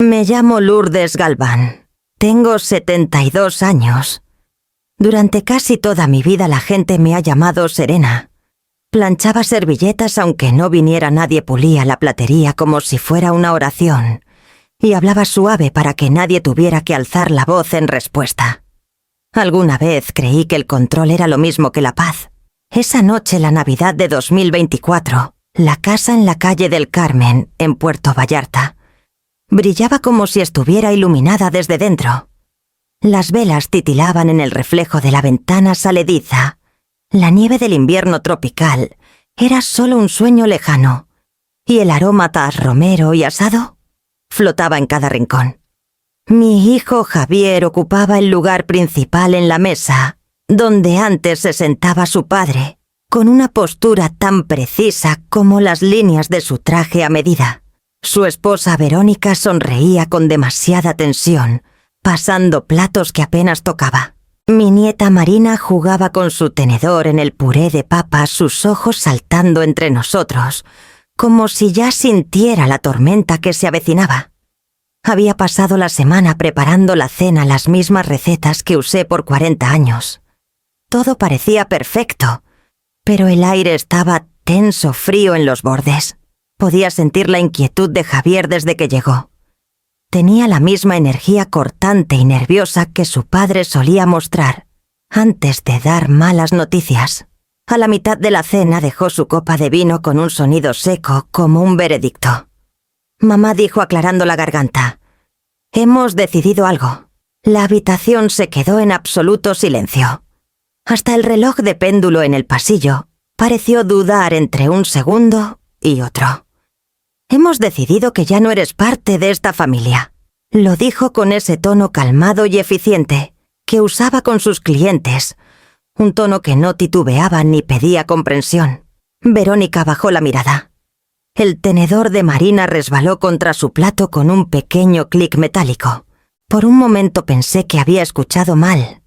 Me llamo Lourdes Galván. Tengo 72 años. Durante casi toda mi vida la gente me ha llamado Serena. Planchaba servilletas aunque no viniera nadie, pulía la platería como si fuera una oración y hablaba suave para que nadie tuviera que alzar la voz en respuesta. Alguna vez creí que el control era lo mismo que la paz. Esa noche, la Navidad de 2024, la casa en la calle del Carmen, en Puerto Vallarta, brillaba como si estuviera iluminada desde dentro. Las velas titilaban en el reflejo de la ventana salediza. La nieve del invierno tropical era solo un sueño lejano, y el aroma a romero y asado flotaba en cada rincón. Mi hijo Javier ocupaba el lugar principal en la mesa, donde antes se sentaba su padre, con una postura tan precisa como las líneas de su traje a medida. Su esposa Verónica sonreía con demasiada tensión, pasando platos que apenas tocaba. Mi nieta Marina jugaba con su tenedor en el puré de papas, sus ojos saltando entre nosotros, como si ya sintiera la tormenta que se avecinaba. Había pasado la semana preparando la cena, las mismas recetas que usé por 40 años. Todo parecía perfecto, pero el aire estaba tenso, frío en los bordes. Podía sentir la inquietud de Javier desde que llegó. Tenía la misma energía cortante y nerviosa que su padre solía mostrar antes de dar malas noticias. A la mitad de la cena dejó su copa de vino con un sonido seco como un veredicto. Mamá dijo aclarando la garganta: «Hemos decidido algo». La habitación se quedó en absoluto silencio. Hasta el reloj de péndulo en el pasillo pareció dudar entre un segundo y otro. «Hemos decidido que ya no eres parte de esta familia», lo dijo con ese tono calmado y eficiente que usaba con sus clientes, un tono que no titubeaba ni pedía comprensión. Verónica bajó la mirada. El tenedor de Marina resbaló contra su plato con un pequeño clic metálico. Por un momento pensé que había escuchado mal.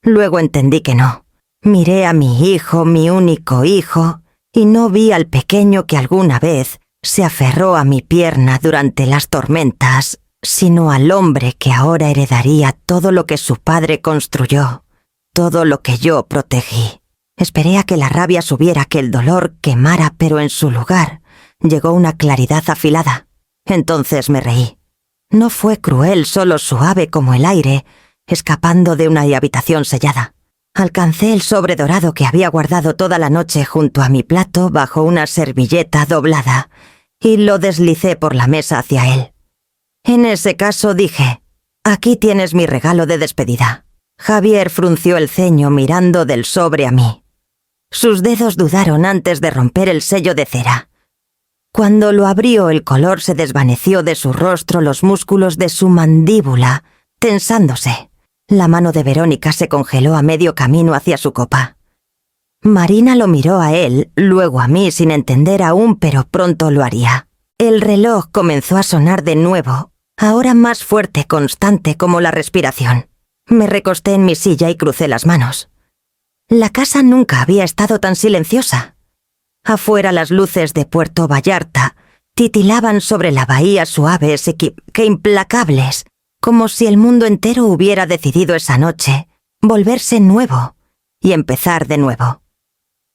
Luego entendí que no. Miré a mi hijo, mi único hijo, y no vi al pequeño que alguna vez se aferró a mi pierna durante las tormentas, sino al hombre que ahora heredaría todo lo que su padre construyó, todo lo que yo protegí. Esperé a que la rabia subiera, que el dolor quemara, pero en su lugar llegó una claridad afilada. Entonces me reí. No fue cruel, solo suave como el aire, escapando de una habitación sellada. Alcancé el sobre dorado que había guardado toda la noche junto a mi plato bajo una servilleta doblada y lo deslicé por la mesa hacia él. En ese caso dije: «Aquí tienes mi regalo de despedida». Javier frunció el ceño mirando del sobre a mí. Sus dedos dudaron antes de romper el sello de cera. Cuando lo abrió, el color se desvaneció de su rostro, los músculos de su mandíbula tensándose. La mano de Verónica se congeló a medio camino hacia su copa. Marina lo miró a él, luego a mí sin entender aún, pero pronto lo haría. El reloj comenzó a sonar de nuevo, ahora más fuerte, constante como la respiración. Me recosté en mi silla y crucé las manos. La casa nunca había estado tan silenciosa. Afuera las luces de Puerto Vallarta titilaban sobre la bahía suaves que implacables, como si el mundo entero hubiera decidido esa noche volverse nuevo y empezar de nuevo.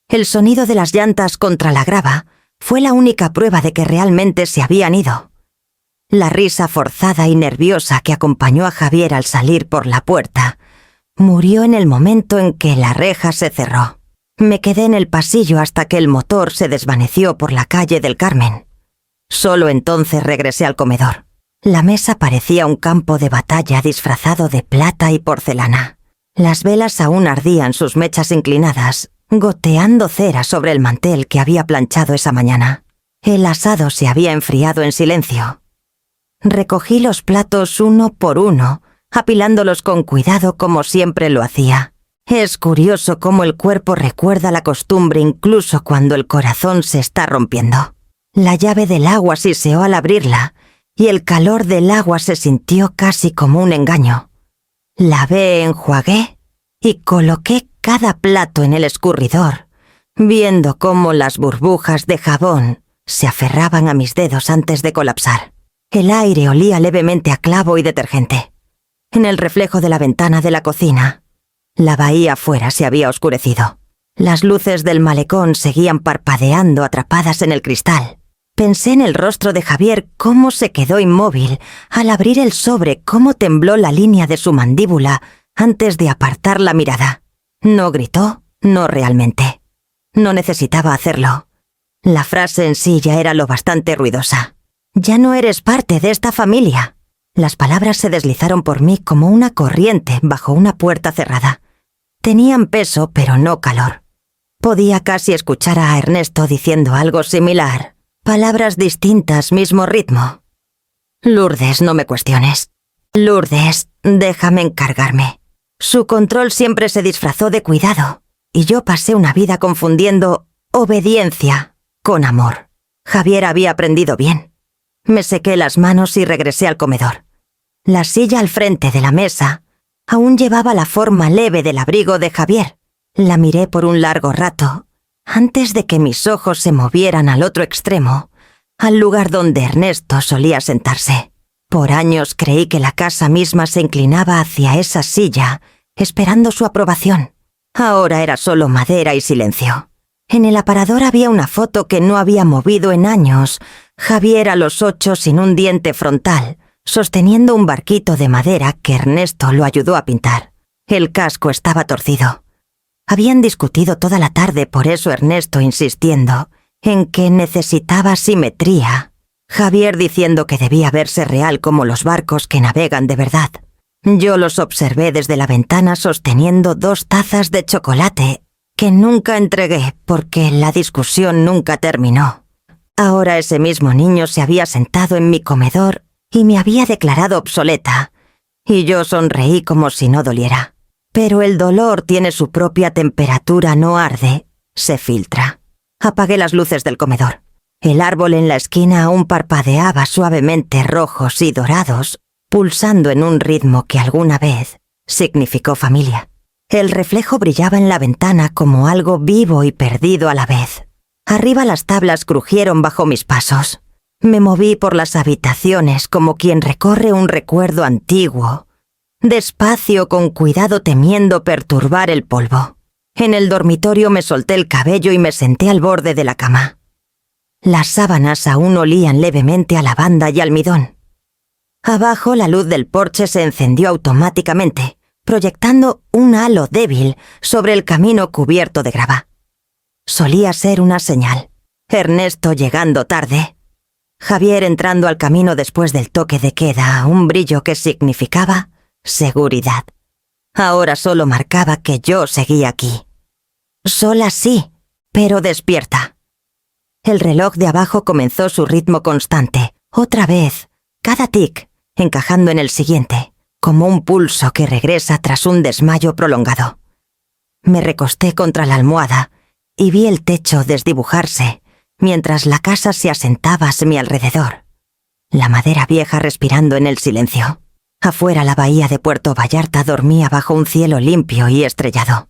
El sonido de las llantas contra la grava fue la única prueba de que realmente se habían ido. La risa forzada y nerviosa que acompañó a Javier al salir por la puerta murió en el momento en que la reja se cerró. Me quedé en el pasillo hasta que el motor se desvaneció por la calle del Carmen. Solo entonces regresé al comedor. La mesa parecía un campo de batalla disfrazado de plata y porcelana. Las velas aún ardían sus mechas inclinadas, goteando cera sobre el mantel que había planchado esa mañana. El asado se había enfriado en silencio. Recogí los platos uno por uno, apilándolos con cuidado como siempre lo hacía. Es curioso cómo el cuerpo recuerda la costumbre incluso cuando el corazón se está rompiendo. La llave del agua siseó al abrirla, y el calor del agua se sintió casi como un engaño. Lavé, enjuagué y coloqué cada plato en el escurridor, viendo cómo las burbujas de jabón se aferraban a mis dedos antes de colapsar. El aire olía levemente a clavo y detergente. En el reflejo de la ventana de la cocina, la bahía afuera se había oscurecido. Las luces del malecón seguían parpadeando atrapadas en el cristal. Pensé en el rostro de Javier, cómo se quedó inmóvil al abrir el sobre, cómo tembló la línea de su mandíbula antes de apartar la mirada. No gritó, no realmente. No necesitaba hacerlo. La frase en sí ya era lo bastante ruidosa. «Ya no eres parte de esta familia». Las palabras se deslizaron por mí como una corriente bajo una puerta cerrada. Tenían peso, pero no calor. Podía casi escuchar a Ernesto diciendo algo similar. Palabras distintas, mismo ritmo. «Lourdes, no me cuestiones. Lourdes, déjame encargarme». Su control siempre se disfrazó de cuidado, y yo pasé una vida confundiendo obediencia con amor. Javier había aprendido bien. Me sequé las manos y regresé al comedor. La silla al frente de la mesa aún llevaba la forma leve del abrigo de Javier. La miré por un largo rato, antes de que mis ojos se movieran al otro extremo, al lugar donde Ernesto solía sentarse. Por años creí que la casa misma se inclinaba hacia esa silla, esperando su aprobación. Ahora era solo madera y silencio. En el aparador había una foto que no había movido en años. Javier a los 8 sin un diente frontal, sosteniendo un barquito de madera que Ernesto lo ayudó a pintar. El casco estaba torcido. Habían discutido toda la tarde, por eso Ernesto insistiendo en que necesitaba simetría. Javier diciendo que debía verse real como los barcos que navegan de verdad. Yo los observé desde la ventana sosteniendo 2 tazas de chocolate que nunca entregué porque la discusión nunca terminó. Ahora ese mismo niño se había sentado en mi comedor y me había declarado obsoleta, y yo sonreí como si no doliera. Pero el dolor tiene su propia temperatura, no arde, se filtra. Apagué las luces del comedor. El árbol en la esquina aún parpadeaba suavemente rojos y dorados, pulsando en un ritmo que alguna vez significó familia. El reflejo brillaba en la ventana como algo vivo y perdido a la vez. Arriba las tablas crujieron bajo mis pasos. Me moví por las habitaciones como quien recorre un recuerdo antiguo, despacio, con cuidado, temiendo perturbar el polvo. En el dormitorio me solté el cabello y me senté al borde de la cama. Las sábanas aún olían levemente a lavanda y almidón. Abajo la luz del porche se encendió automáticamente, proyectando un halo débil sobre el camino cubierto de grava. Solía ser una señal. Ernesto llegando tarde. Javier entrando al camino después del toque de queda, un brillo que significaba seguridad. Ahora solo marcaba que yo seguía aquí. Sola sí, pero despierta. El reloj de abajo comenzó su ritmo constante, otra vez, cada tic, encajando en el siguiente, como un pulso que regresa tras un desmayo prolongado. Me recosté contra la almohada y vi el techo desdibujarse, mientras la casa se asentaba a mi alrededor. La madera vieja respirando en el silencio. Afuera la bahía de Puerto Vallarta dormía bajo un cielo limpio y estrellado.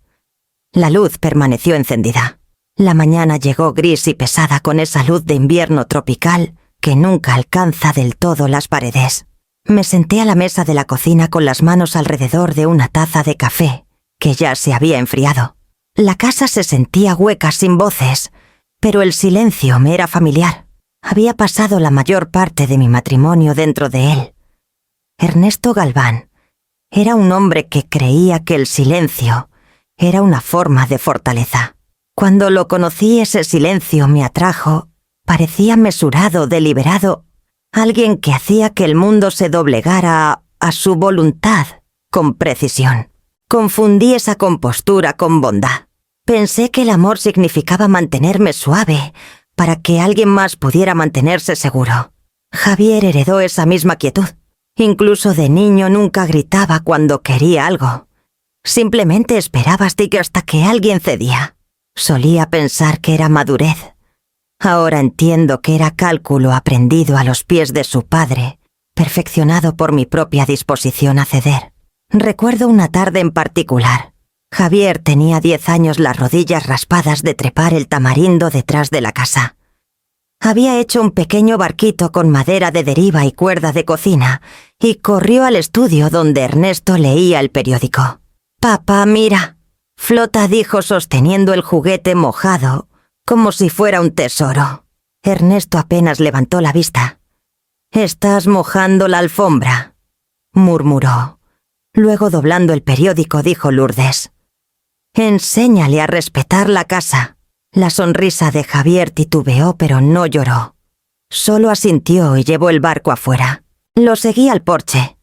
La luz permaneció encendida. La mañana llegó gris y pesada con esa luz de invierno tropical que nunca alcanza del todo las paredes. Me senté a la mesa de la cocina con las manos alrededor de una taza de café, que ya se había enfriado. La casa se sentía hueca, sin voces, pero el silencio me era familiar. Había pasado la mayor parte de mi matrimonio dentro de él. Ernesto Galván era un hombre que creía que el silencio era una forma de fortaleza. Cuando lo conocí, ese silencio me atrajo. Parecía mesurado, deliberado, alguien que hacía que el mundo se doblegara a su voluntad con precisión. Confundí esa compostura con bondad. Pensé que el amor significaba mantenerme suave para que alguien más pudiera mantenerse seguro. Javier heredó esa misma quietud. Incluso de niño nunca gritaba cuando quería algo. Simplemente esperaba hasta que alguien cedía. Solía pensar que era madurez. Ahora entiendo que era cálculo aprendido a los pies de su padre, perfeccionado por mi propia disposición a ceder. Recuerdo una tarde en particular. Javier tenía 10 años, las rodillas raspadas de trepar el tamarindo detrás de la casa. Había hecho un pequeño barquito con madera de deriva y cuerda de cocina y corrió al estudio donde Ernesto leía el periódico. «Papá, mira», Flota dijo sosteniendo el juguete mojado, como si fuera un tesoro. Ernesto apenas levantó la vista. «Estás mojando la alfombra», murmuró. Luego, doblando el periódico, dijo Lourdes: «Enséñale a respetar la casa». La sonrisa de Javier titubeó, pero no lloró. Solo asintió y llevó el barco afuera. Lo seguí al porche.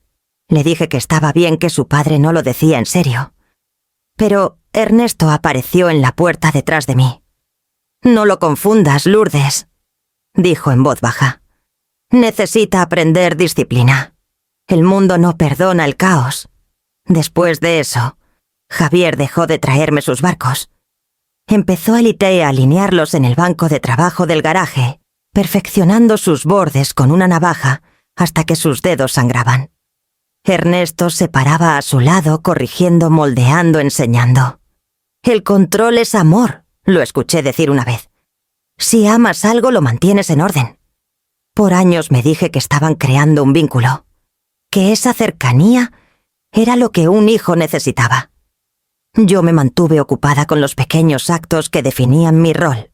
Le dije que estaba bien que su padre no lo decía en serio. Pero Ernesto apareció en la puerta detrás de mí. «No lo confundas, Lourdes», dijo en voz baja. «Necesita aprender disciplina. El mundo no perdona el caos». Después de eso, Javier dejó de traerme sus barcos. Empezó Elite a alinearlos en el banco de trabajo del garaje, perfeccionando sus bordes con una navaja hasta que sus dedos sangraban. Ernesto se paraba a su lado, corrigiendo, moldeando, enseñando. «El control es amor», lo escuché decir una vez. «Si amas algo, lo mantienes en orden». Por años me dije que estaban creando un vínculo, que esa cercanía era lo que un hijo necesitaba. Yo me mantuve ocupada con los pequeños actos que definían mi rol: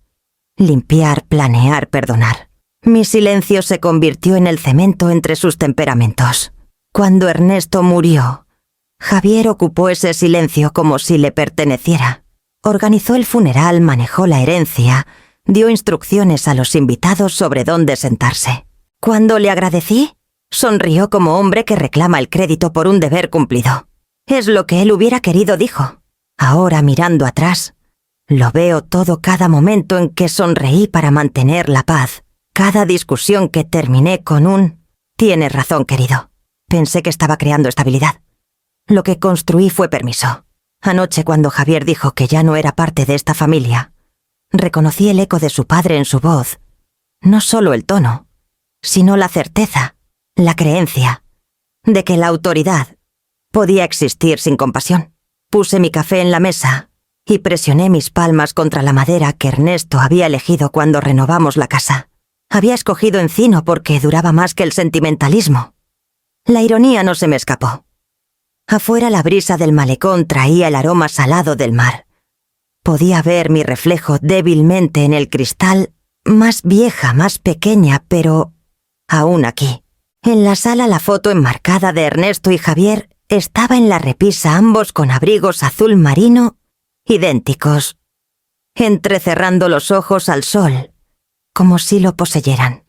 limpiar, planear, perdonar. Mi silencio se convirtió en el cemento entre sus temperamentos. Cuando Ernesto murió, Javier ocupó ese silencio como si le perteneciera. Organizó el funeral, manejó la herencia, dio instrucciones a los invitados sobre dónde sentarse. Cuando le agradecí, sonrió como hombre que reclama el crédito por un deber cumplido. «Es lo que él hubiera querido», dijo. Ahora, mirando atrás, lo veo todo: cada momento en que sonreí para mantener la paz, cada discusión que terminé con un «tienes razón, querido». Pensé que estaba creando estabilidad. Lo que construí fue permiso. Anoche, cuando Javier dijo que ya no era parte de esta familia, reconocí el eco de su padre en su voz. No solo el tono, sino la certeza, la creencia, de que la autoridad podía existir sin compasión. Puse mi café en la mesa y presioné mis palmas contra la madera que Ernesto había elegido cuando renovamos la casa. Había escogido encino porque duraba más que el sentimentalismo. La ironía no se me escapó. Afuera, la brisa del malecón traía el aroma salado del mar. Podía ver mi reflejo débilmente en el cristal, más vieja, más pequeña, pero aún aquí. En la sala, la foto enmarcada de Ernesto y Javier estaba en la repisa, ambos con abrigos azul marino idénticos, entrecerrando los ojos al sol, como si lo poseyeran.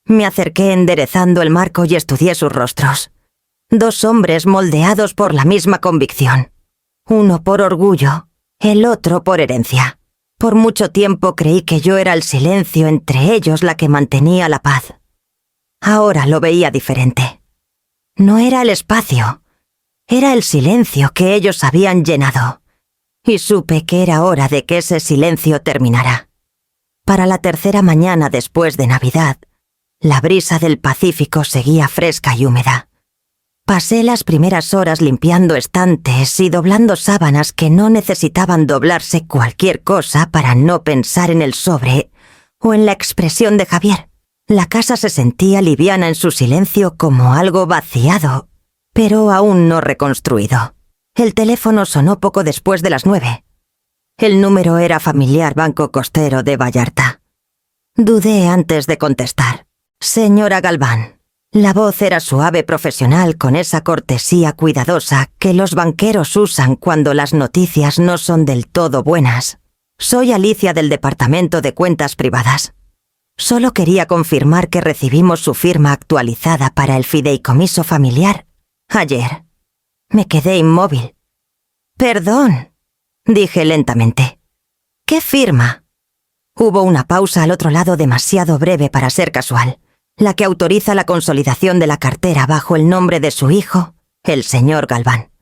Me acerqué enderezando el marco y estudié sus rostros. Dos hombres moldeados por la misma convicción. Uno por orgullo, el otro por herencia. Por mucho tiempo creí que yo era el silencio entre ellos la que mantenía la paz. Ahora lo veía diferente. No era el espacio, era el silencio que ellos habían llenado. Y supe que era hora de que ese silencio terminara. Para la tercera mañana después de Navidad, la brisa del Pacífico seguía fresca y húmeda. Pasé las primeras horas limpiando estantes y doblando sábanas que no necesitaban doblarse cualquier cosa para no pensar en el sobre o en la expresión de Javier. La casa se sentía liviana en su silencio, como algo vaciado, pero aún no reconstruido. El teléfono sonó poco después de las 9. El número era familiar, Banco Costero de Vallarta. Dudé antes de contestar. «Señora Galván». La voz era suave, profesional, con esa cortesía cuidadosa que los banqueros usan cuando las noticias no son del todo buenas. «Soy Alicia del Departamento de Cuentas Privadas. Solo quería confirmar que recibimos su firma actualizada para el fideicomiso familiar ayer». Me quedé inmóvil. «Perdón», dije lentamente. «¿Qué firma?» Hubo una pausa al otro lado demasiado breve para ser casual, la que autoriza la consolidación de la cartera bajo el nombre de su hijo, el señor Galván.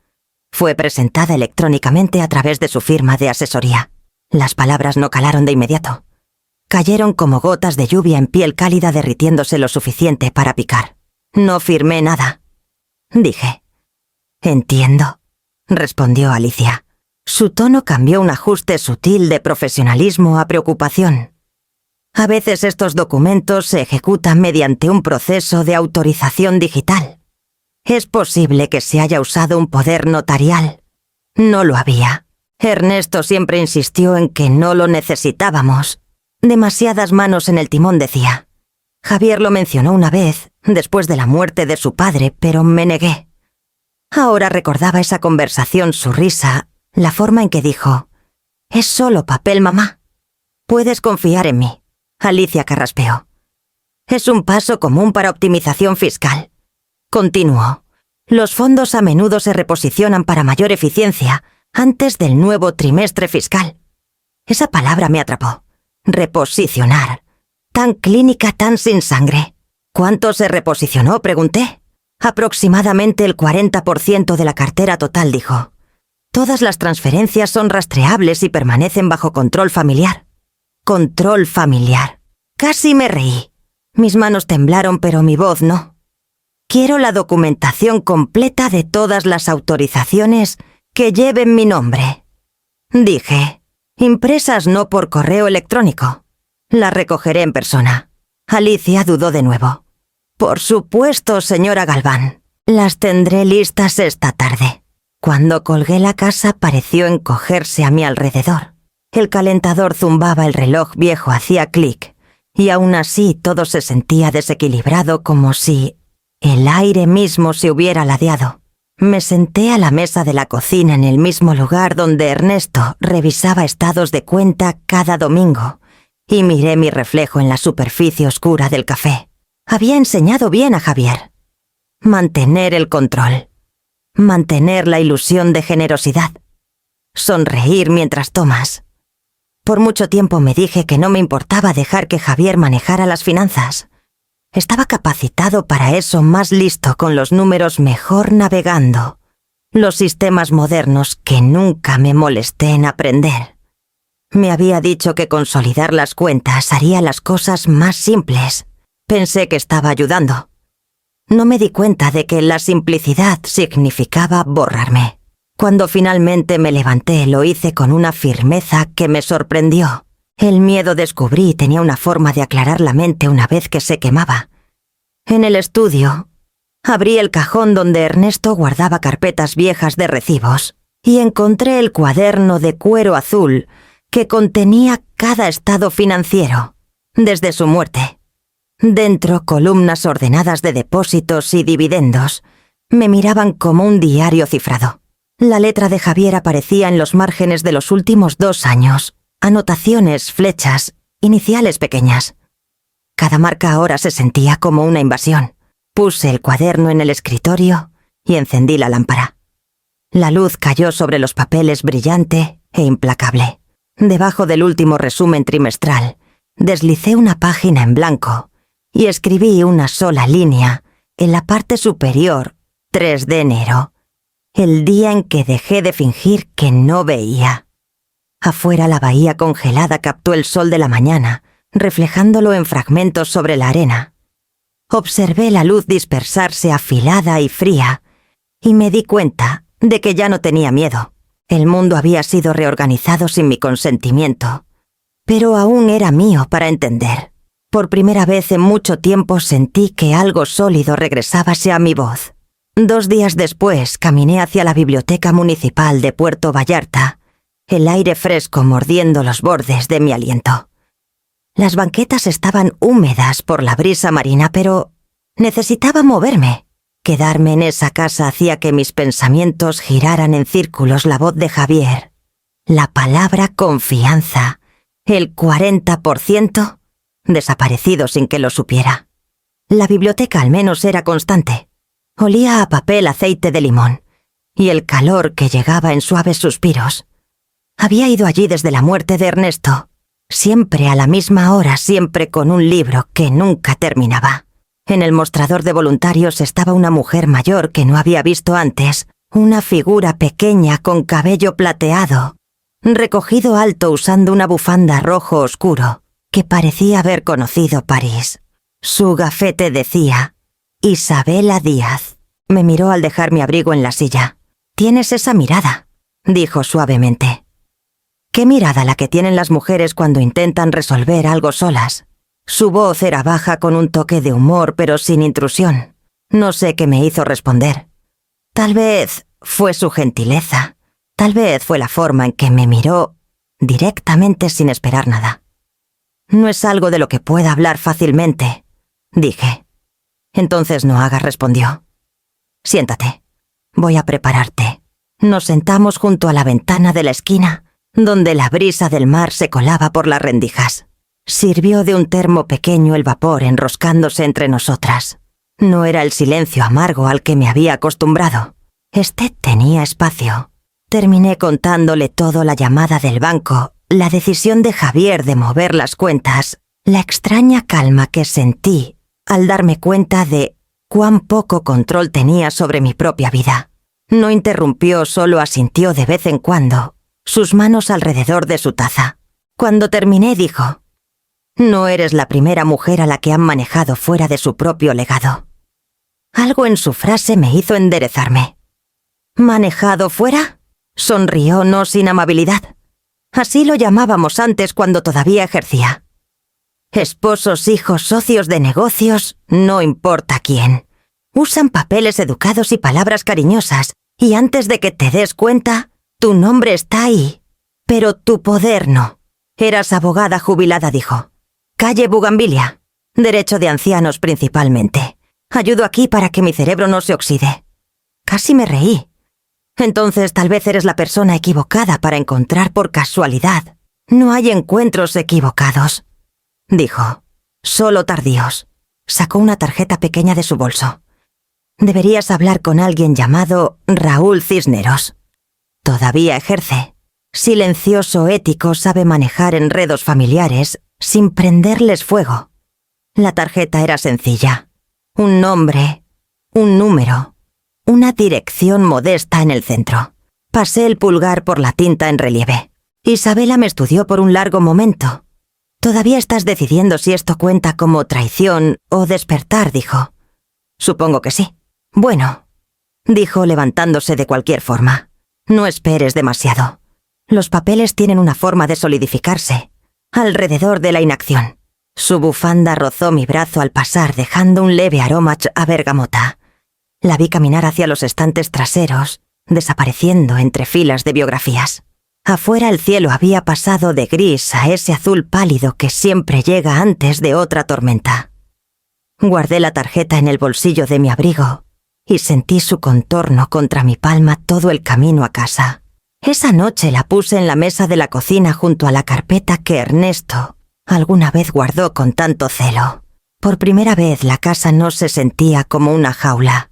Fue presentada electrónicamente a través de su firma de asesoría. Las palabras no calaron de inmediato. Cayeron como gotas de lluvia en piel cálida, derritiéndose lo suficiente para picar. «No firmé nada», dije. «Entiendo», respondió Alicia. Su tono cambió un ajuste sutil de profesionalismo a preocupación. A veces estos documentos se ejecutan mediante un proceso de autorización digital. Es posible que se haya usado un poder notarial. No lo había. Ernesto siempre insistió en que no lo necesitábamos. Demasiadas manos en el timón, decía. Javier lo mencionó una vez, después de la muerte de su padre, pero me negué. Ahora recordaba esa conversación, su risa, la forma en que dijo: «Es solo papel, mamá. Puedes confiar en mí», Alicia carraspeó. «Es un paso común para optimización fiscal». Continuó: «Los fondos a menudo se reposicionan para mayor eficiencia antes del nuevo trimestre fiscal». Esa palabra me atrapó. Reposicionar. Tan clínica, tan sin sangre. ¿Cuánto se reposicionó?, pregunté. Aproximadamente el 40% de la cartera total, dijo. Todas las transferencias son rastreables y permanecen bajo control familiar. Control familiar. Casi me reí. Mis manos temblaron, pero mi voz no. Quiero la documentación completa de todas las autorizaciones que lleven mi nombre. Dije, impresas no por correo electrónico. La recogeré en persona. Alicia dudó de nuevo. Por supuesto, señora Galván. Las tendré listas esta tarde. Cuando colgué la casa pareció encogerse a mi alrededor. El calentador zumbaba, el reloj viejo hacía clic, y aún así todo se sentía desequilibrado, como si el aire mismo se hubiera ladeado. Me senté a la mesa de la cocina en el mismo lugar donde Ernesto revisaba estados de cuenta cada domingo, y miré mi reflejo en la superficie oscura del café. Había enseñado bien a Javier. Mantener el control. Mantener la ilusión de generosidad. Sonreír mientras tomas. Por mucho tiempo me dije que no me importaba dejar que Javier manejara las finanzas. Estaba capacitado para eso, más listo con los números, mejor navegando. Los sistemas modernos que nunca me molesté en aprender. Me había dicho que consolidar las cuentas haría las cosas más simples. Pensé que estaba ayudando. No me di cuenta de que la simplicidad significaba borrarme. Cuando finalmente me levanté, lo hice con una firmeza que me sorprendió. El miedo, descubrí, tenía una forma de aclarar la mente una vez que se quemaba. En el estudio, abrí el cajón donde Ernesto guardaba carpetas viejas de recibos y encontré el cuaderno de cuero azul que contenía cada estado financiero, desde su muerte. Dentro, columnas ordenadas de depósitos y dividendos me miraban como un diario cifrado. La letra de Javier aparecía en los márgenes de los últimos 2 años. Anotaciones, flechas, iniciales pequeñas. Cada marca ahora se sentía como una invasión. Puse el cuaderno en el escritorio y encendí la lámpara. La luz cayó sobre los papeles brillante e implacable. Debajo del último resumen trimestral, deslicé una página en blanco y escribí una sola línea en la parte superior, 3 de enero, el día en que dejé de fingir que no veía. Afuera, la bahía congelada captó el sol de la mañana, reflejándolo en fragmentos sobre la arena. Observé la luz dispersarse afilada y fría, y me di cuenta de que ya no tenía miedo. El mundo había sido reorganizado sin mi consentimiento, pero aún era mío para entender. Por primera vez en mucho tiempo sentí que algo sólido regresaba hacia mi voz. 2 días después caminé hacia la biblioteca municipal de Puerto Vallarta, el aire fresco mordiendo los bordes de mi aliento. Las banquetas estaban húmedas por la brisa marina, pero necesitaba moverme. Quedarme en esa casa hacía que mis pensamientos giraran en círculos. La voz de Javier, la palabra confianza, el 40%, desaparecido sin que lo supiera. La biblioteca al menos era constante. Olía a papel, aceite de limón, y el calor que llegaba en suaves suspiros. Había ido allí desde la muerte de Ernesto, siempre a la misma hora, siempre con un libro que nunca terminaba. En el mostrador de voluntarios estaba una mujer mayor que no había visto antes, una figura pequeña con cabello plateado, recogido alto usando una bufanda rojo oscuro, que parecía haber conocido París. Su gafete decía: Isabela Díaz. Me miró al dejar mi abrigo en la silla. «Tienes esa mirada», dijo suavemente. «¿Qué mirada la que tienen las mujeres cuando intentan resolver algo solas?» Su voz era baja con un toque de humor, pero sin intrusión. No sé qué me hizo responder. Tal vez fue su gentileza. Tal vez fue la forma en que me miró directamente sin esperar nada. No es algo de lo que pueda hablar fácilmente, dije. Entonces Noaga respondió. Siéntate. Voy a prepararte. Nos sentamos junto a la ventana de la esquina, donde la brisa del mar se colaba por las rendijas. Sirvió de un termo pequeño el vapor enroscándose entre nosotras. No era el silencio amargo al que me había acostumbrado. Este tenía espacio. Terminé contándole todo: la llamada del banco, la decisión de Javier de mover las cuentas, la extraña calma que sentí al darme cuenta de cuán poco control tenía sobre mi propia vida. No interrumpió, solo asintió de vez en cuando, sus manos alrededor de su taza. Cuando terminé dijo: «No eres la primera mujer a la que han manejado fuera de su propio legado». Algo en su frase me hizo enderezarme. «¿Manejado fuera?», sonrió, no sin amabilidad. Así lo llamábamos antes cuando todavía ejercía. Esposos, hijos, socios de negocios, no importa quién. Usan papeles educados y palabras cariñosas, y antes de que te des cuenta, tu nombre está ahí. Pero tu poder no. Eras abogada jubilada, dijo. Calle Bugambilia. Derecho de ancianos principalmente. Ayudo aquí para que mi cerebro no se oxide. Casi me reí. Entonces tal vez eres la persona equivocada para encontrar por casualidad. No hay encuentros equivocados, dijo. Solo tardíos. Sacó una tarjeta pequeña de su bolso. Deberías hablar con alguien llamado Raúl Cisneros. Todavía ejerce. Silencioso, ético, sabe manejar enredos familiares sin prenderles fuego. La tarjeta era sencilla. Un nombre, un número, una dirección modesta en el centro. Pasé el pulgar por la tinta en relieve. Isabela me estudió por un largo momento. Todavía estás decidiendo si esto cuenta como traición o despertar, dijo. Supongo que sí. Bueno, dijo levantándose de cualquier forma. No esperes demasiado. Los papeles tienen una forma de solidificarse, alrededor de la inacción. Su bufanda rozó mi brazo al pasar, dejando un leve aroma a bergamota. La vi caminar hacia los estantes traseros, desapareciendo entre filas de biografías. Afuera el cielo había pasado de gris a ese azul pálido que siempre llega antes de otra tormenta. Guardé la tarjeta en el bolsillo de mi abrigo y sentí su contorno contra mi palma todo el camino a casa. Esa noche la puse en la mesa de la cocina junto a la carpeta que Ernesto alguna vez guardó con tanto celo. Por primera vez la casa no se sentía como una jaula.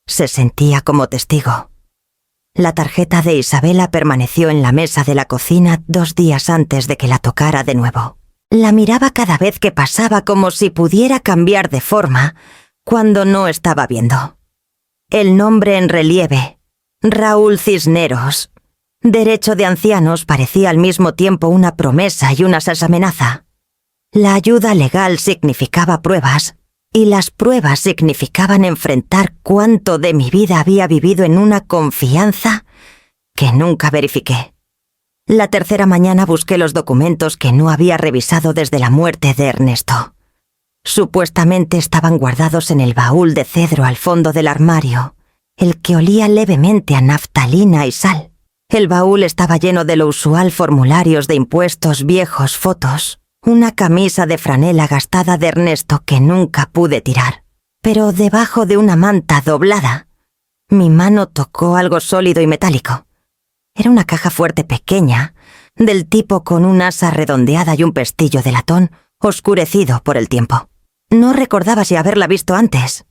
Se sentía como testigo. La tarjeta de Isabela permaneció en la mesa de la cocina 2 días antes de que la tocara de nuevo. La miraba cada vez que pasaba como si pudiera cambiar de forma cuando no estaba viendo. El nombre en relieve, Raúl Cisneros. Derecho de ancianos parecía al mismo tiempo una promesa y una amenaza. La ayuda legal significaba pruebas, y las pruebas significaban enfrentar cuánto de mi vida había vivido en una confianza que nunca verifiqué. La tercera mañana busqué los documentos que no había revisado desde la muerte de Ernesto. Supuestamente estaban guardados en el baúl de cedro al fondo del armario, el que olía levemente a naftalina y sal. El baúl estaba lleno de lo usual: formularios de impuestos viejos, fotos, una camisa de franela gastada de Ernesto que nunca pude tirar. Pero debajo de una manta doblada, mi mano tocó algo sólido y metálico. Era una caja fuerte pequeña, del tipo con un asa redondeada y un pestillo de latón oscurecido por el tiempo. No recordaba si haberla visto antes.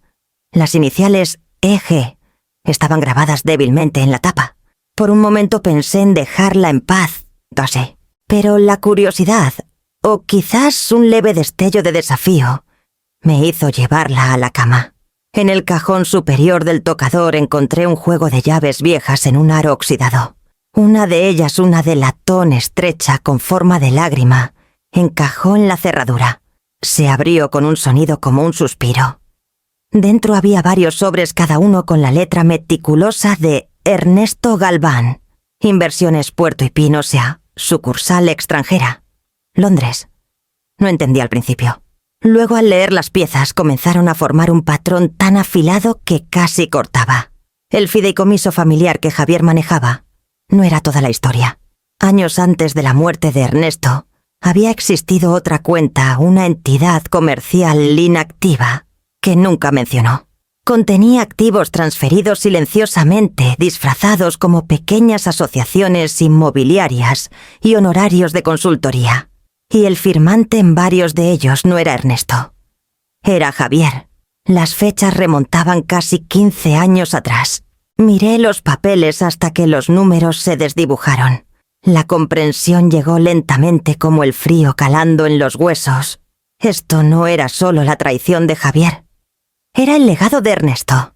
Las iniciales EG estaban grabadas débilmente en la tapa. Por un momento pensé en dejarla en paz, no sé. Pero la curiosidad, o quizás un leve destello de desafío, me hizo llevarla a la cama. En el cajón superior del tocador encontré un juego de llaves viejas en un aro oxidado. Una de ellas, una de latón estrecha con forma de lágrima, encajó en la cerradura. Se abrió con un sonido como un suspiro. Dentro había varios sobres, cada uno con la letra meticulosa de Ernesto Galván. Inversiones Puerto y Pino, o sea, sucursal extranjera. Londres. No entendí al principio. Luego, al leer las piezas, comenzaron a formar un patrón tan afilado que casi cortaba. El fideicomiso familiar que Javier manejaba no era toda la historia. Años antes de la muerte de Ernesto, había existido otra cuenta, una entidad comercial inactiva, que nunca mencionó. Contenía activos transferidos silenciosamente, disfrazados como pequeñas asociaciones inmobiliarias y honorarios de consultoría. Y el firmante en varios de ellos no era Ernesto. Era Javier. Las fechas remontaban casi 15 años atrás. Miré los papeles hasta que los números se desdibujaron. La comprensión llegó lentamente como el frío calando en los huesos. Esto no era solo la traición de Javier. Era el legado de Ernesto.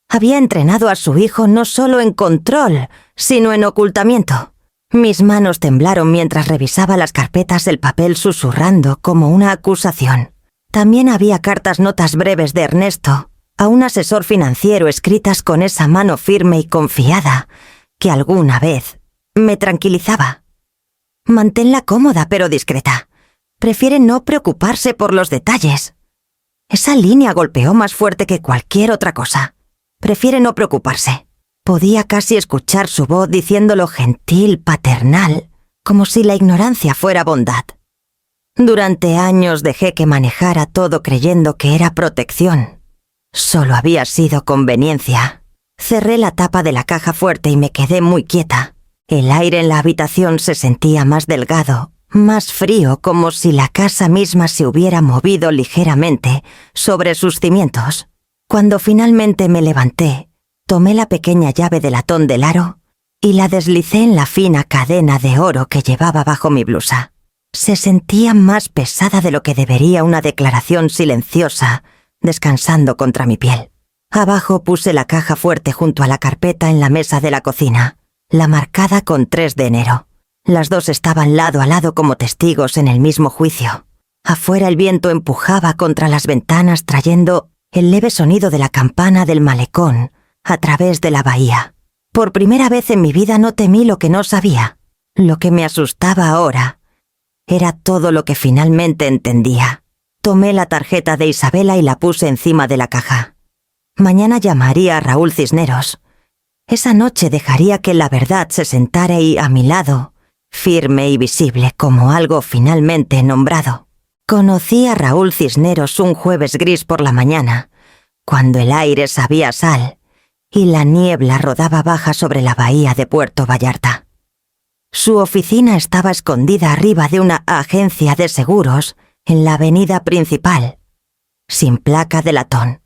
Había entrenado a su hijo no solo en control, sino en ocultamiento. Mis manos temblaron mientras revisaba las carpetas del papel susurrando como una acusación. También había notas breves de Ernesto a un asesor financiero escritas con esa mano firme y confiada que alguna vez me tranquilizaba. Manténla cómoda pero discreta. Prefiere no preocuparse por los detalles. Esa línea golpeó más fuerte que cualquier otra cosa. Prefiere no preocuparse. Podía casi escuchar su voz diciéndolo gentil, paternal, como si la ignorancia fuera bondad. Durante años dejé que manejara todo creyendo que era protección. Solo había sido conveniencia. Cerré la tapa de la caja fuerte y me quedé muy quieta. El aire en la habitación se sentía más delgado, más frío, como si la casa misma se hubiera movido ligeramente sobre sus cimientos. Cuando finalmente me levanté, tomé la pequeña llave de latón del aro y la deslicé en la fina cadena de oro que llevaba bajo mi blusa. Se sentía más pesada de lo que debería una declaración silenciosa, descansando contra mi piel. Abajo puse la caja fuerte junto a la carpeta en la mesa de la cocina, la marcada con 3 de enero. Las dos estaban lado a lado como testigos en el mismo juicio. Afuera el viento empujaba contra las ventanas trayendo el leve sonido de la campana del malecón a través de la bahía. Por primera vez en mi vida no temí lo que no sabía. Lo que me asustaba ahora era todo lo que finalmente entendía. Tomé la tarjeta de Isabela y la puse encima de la caja. Mañana llamaría a Raúl Cisneros. Esa noche dejaría que la verdad se sentara ahí a mi lado, firme y visible como algo finalmente nombrado. Conocí a Raúl Cisneros un jueves gris por la mañana, cuando el aire sabía a sal y la niebla rodaba baja sobre la bahía de Puerto Vallarta. Su oficina estaba escondida arriba de una agencia de seguros en la avenida principal, sin placa de latón,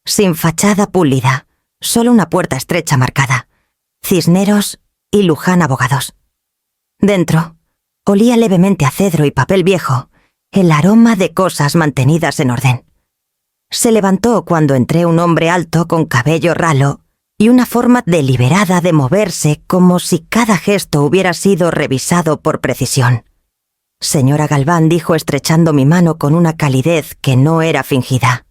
sin fachada pulida, solo una puerta estrecha marcada, Cisneros y Luján Abogados. Dentro, olía levemente a cedro y papel viejo, el aroma de cosas mantenidas en orden. Se levantó cuando entré un hombre alto con cabello ralo y una forma deliberada de moverse como si cada gesto hubiera sido revisado por precisión. Señora Galván, dijo estrechando mi mano con una calidez que no era fingida.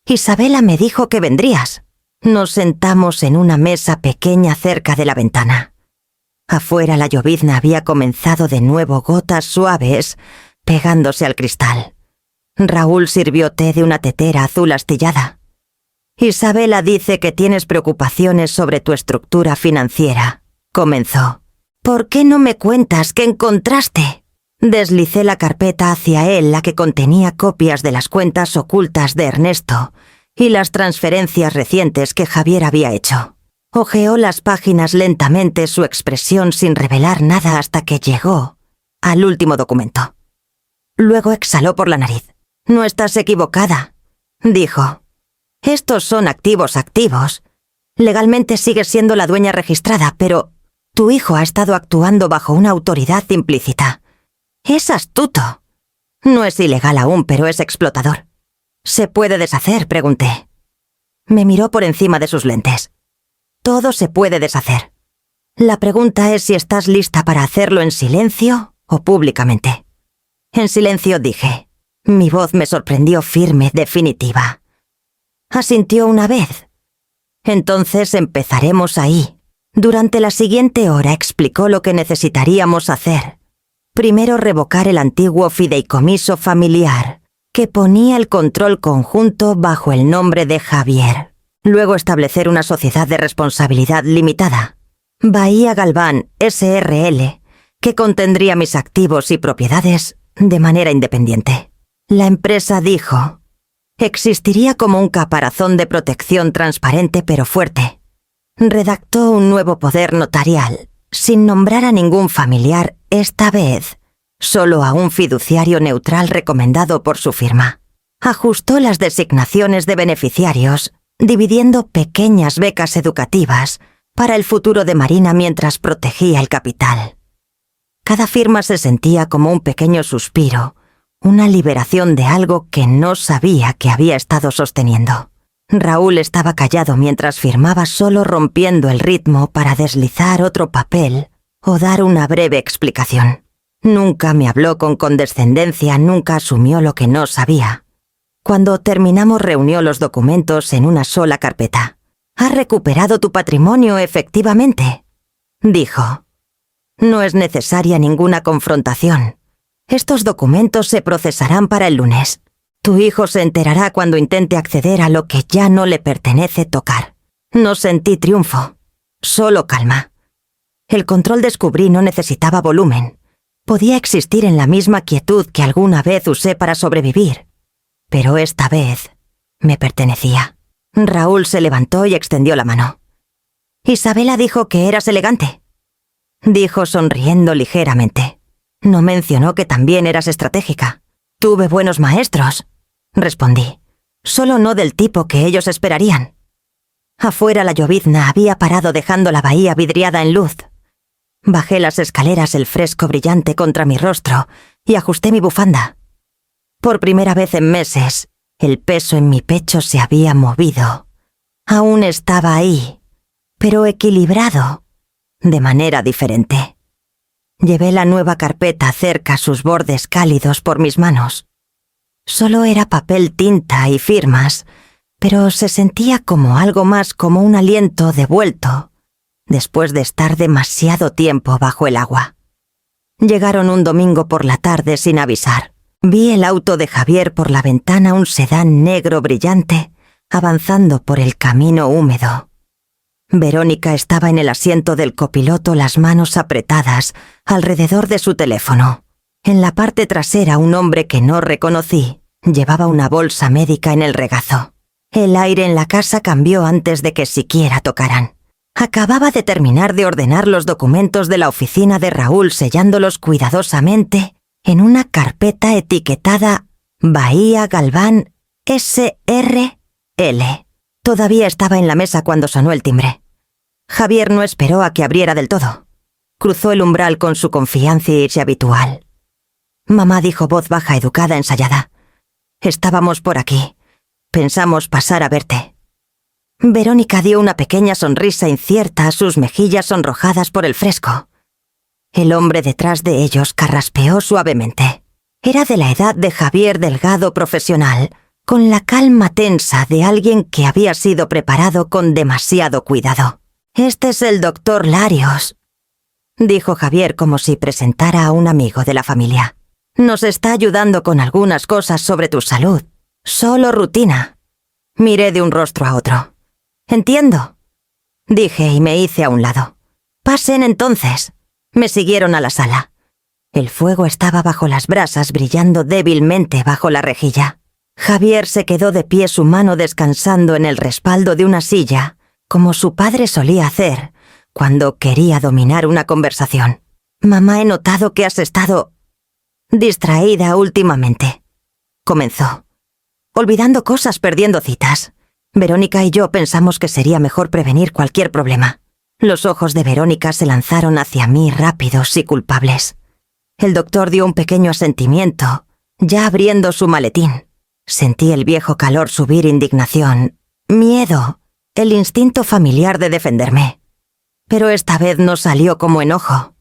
Isabela me dijo que vendrías. Nos sentamos en una mesa pequeña cerca de la ventana. Afuera la llovizna había comenzado de nuevo, gotas suaves pegándose al cristal. Raúl sirvió té de una tetera azul astillada. Isabela dice que tienes preocupaciones sobre tu estructura financiera, comenzó. ¿Por qué no me cuentas qué encontraste? Deslicé la carpeta hacia él, la que contenía copias de las cuentas ocultas de Ernesto y las transferencias recientes que Javier había hecho. Hojeó las páginas lentamente, su expresión sin revelar nada hasta que llegó al último documento. Luego exhaló por la nariz. No estás equivocada, dijo. Estos son activos. Legalmente sigues siendo la dueña registrada, pero tu hijo ha estado actuando bajo una autoridad implícita. Es astuto. No es ilegal aún, pero es explotador. ¿Se puede deshacer?, pregunté. Me miró por encima de sus lentes. Todo se puede deshacer. La pregunta es si estás lista para hacerlo en silencio o públicamente. En silencio, dije. Mi voz me sorprendió firme, definitiva. Asintió una vez. Entonces empezaremos ahí. Durante la siguiente hora explicó lo que necesitaríamos hacer. Primero revocar el antiguo fideicomiso familiar, que ponía el control conjunto bajo el nombre de Javier. Luego establecer una sociedad de responsabilidad limitada, Bahía Galván S.R.L., que contendría mis activos y propiedades de manera independiente. La empresa dijo: existiría como un caparazón de protección transparente pero fuerte. Redactó un nuevo poder notarial, sin nombrar a ningún familiar esta vez, solo a un fiduciario neutral recomendado por su firma. Ajustó las designaciones de beneficiarios, dividiendo pequeñas becas educativas para el futuro de Marina mientras protegía el capital. Cada firma se sentía como un pequeño suspiro, una liberación de algo que no sabía que había estado sosteniendo. Raúl estaba callado mientras firmaba, solo rompiendo el ritmo para deslizar otro papel o dar una breve explicación. Nunca me habló con condescendencia, nunca asumió lo que no sabía. Cuando terminamos, reunió los documentos en una sola carpeta. «¿Has recuperado tu patrimonio, efectivamente?», dijo. «No es necesaria ninguna confrontación. Estos documentos se procesarán para el lunes. Tu hijo se enterará cuando intente acceder a lo que ya no le pertenece tocar». No sentí triunfo, solo calma. El control descubrí no necesitaba volumen. Podía existir en la misma quietud que alguna vez usé para sobrevivir. Pero esta vez me pertenecía. Raúl se levantó y extendió la mano. «Isabela dijo que eras elegante», dijo sonriendo ligeramente. «No mencionó que también eras estratégica». «Tuve buenos maestros», respondí. «Solo no del tipo que ellos esperarían». Afuera la llovizna había parado, dejando la bahía vidriada en luz. Bajé las escaleras, el fresco brillante contra mi rostro, y ajusté mi bufanda. Por primera vez en meses, el peso en mi pecho se había movido. Aún estaba ahí, pero equilibrado, de manera diferente. Llevé la nueva carpeta cerca, sus bordes cálidos por mis manos. Solo era papel, tinta y firmas, pero se sentía como algo más, como un aliento devuelto, después de estar demasiado tiempo bajo el agua. Llegaron un domingo por la tarde sin avisar. Vi el auto de Javier por la ventana, un sedán negro brillante, avanzando por el camino húmedo. Verónica estaba en el asiento del copiloto, las manos apretadas alrededor de su teléfono. En la parte trasera, un hombre que no reconocí llevaba una bolsa médica en el regazo. El aire en la casa cambió antes de que siquiera tocaran. Acababa de terminar de ordenar los documentos de la oficina de Raúl, sellándolos cuidadosamente en una carpeta etiquetada Bahía Galván S.R.L. Todavía estaba en la mesa cuando sonó el timbre. Javier no esperó a que abriera del todo. Cruzó el umbral con su confianza habitual. «Mamá», dijo, voz baja, educada, ensayada. «Estábamos por aquí. Pensamos pasar a verte». Verónica dio una pequeña sonrisa incierta, sus mejillas sonrojadas por el fresco. El hombre detrás de ellos carraspeó suavemente. Era de la edad de Javier, delgado, profesional, con la calma tensa de alguien que había sido preparado con demasiado cuidado. «Este es el doctor Larios», dijo Javier como si presentara a un amigo de la familia. «Nos está ayudando con algunas cosas sobre tu salud. Solo rutina». Miré de un rostro a otro. «Entiendo», dije y me hice a un lado. «Pasen entonces». Me siguieron a la sala. El fuego estaba bajo las brasas, brillando débilmente bajo la rejilla. Javier se quedó de pie, su mano descansando en el respaldo de una silla, como su padre solía hacer cuando quería dominar una conversación. «Mamá, he notado que has estado distraída últimamente», comenzó. «Olvidando cosas, perdiendo citas. Verónica y yo pensamos que sería mejor prevenir cualquier problema». Los ojos de Verónica se lanzaron hacia mí, rápidos y culpables. El doctor dio un pequeño asentimiento, ya abriendo su maletín. Sentí el viejo calor subir, indignación, miedo, el instinto familiar de defenderme. Pero esta vez no salió como enojo.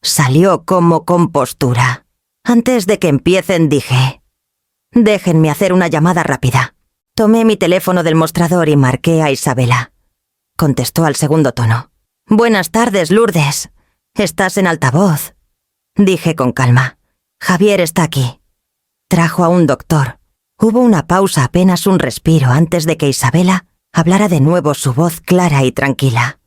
Salió como compostura. Antes de que empiecen dije: «Déjenme hacer una llamada rápida». Tomé mi teléfono del mostrador y marqué a Isabela. Contestó al segundo tono. «Buenas tardes, Lourdes. Estás en altavoz», dije con calma. «Javier está aquí». Trajo a un doctor, Hubo una pausa, apenas un respiro, antes de que Isabela hablara de nuevo, su voz clara y tranquila.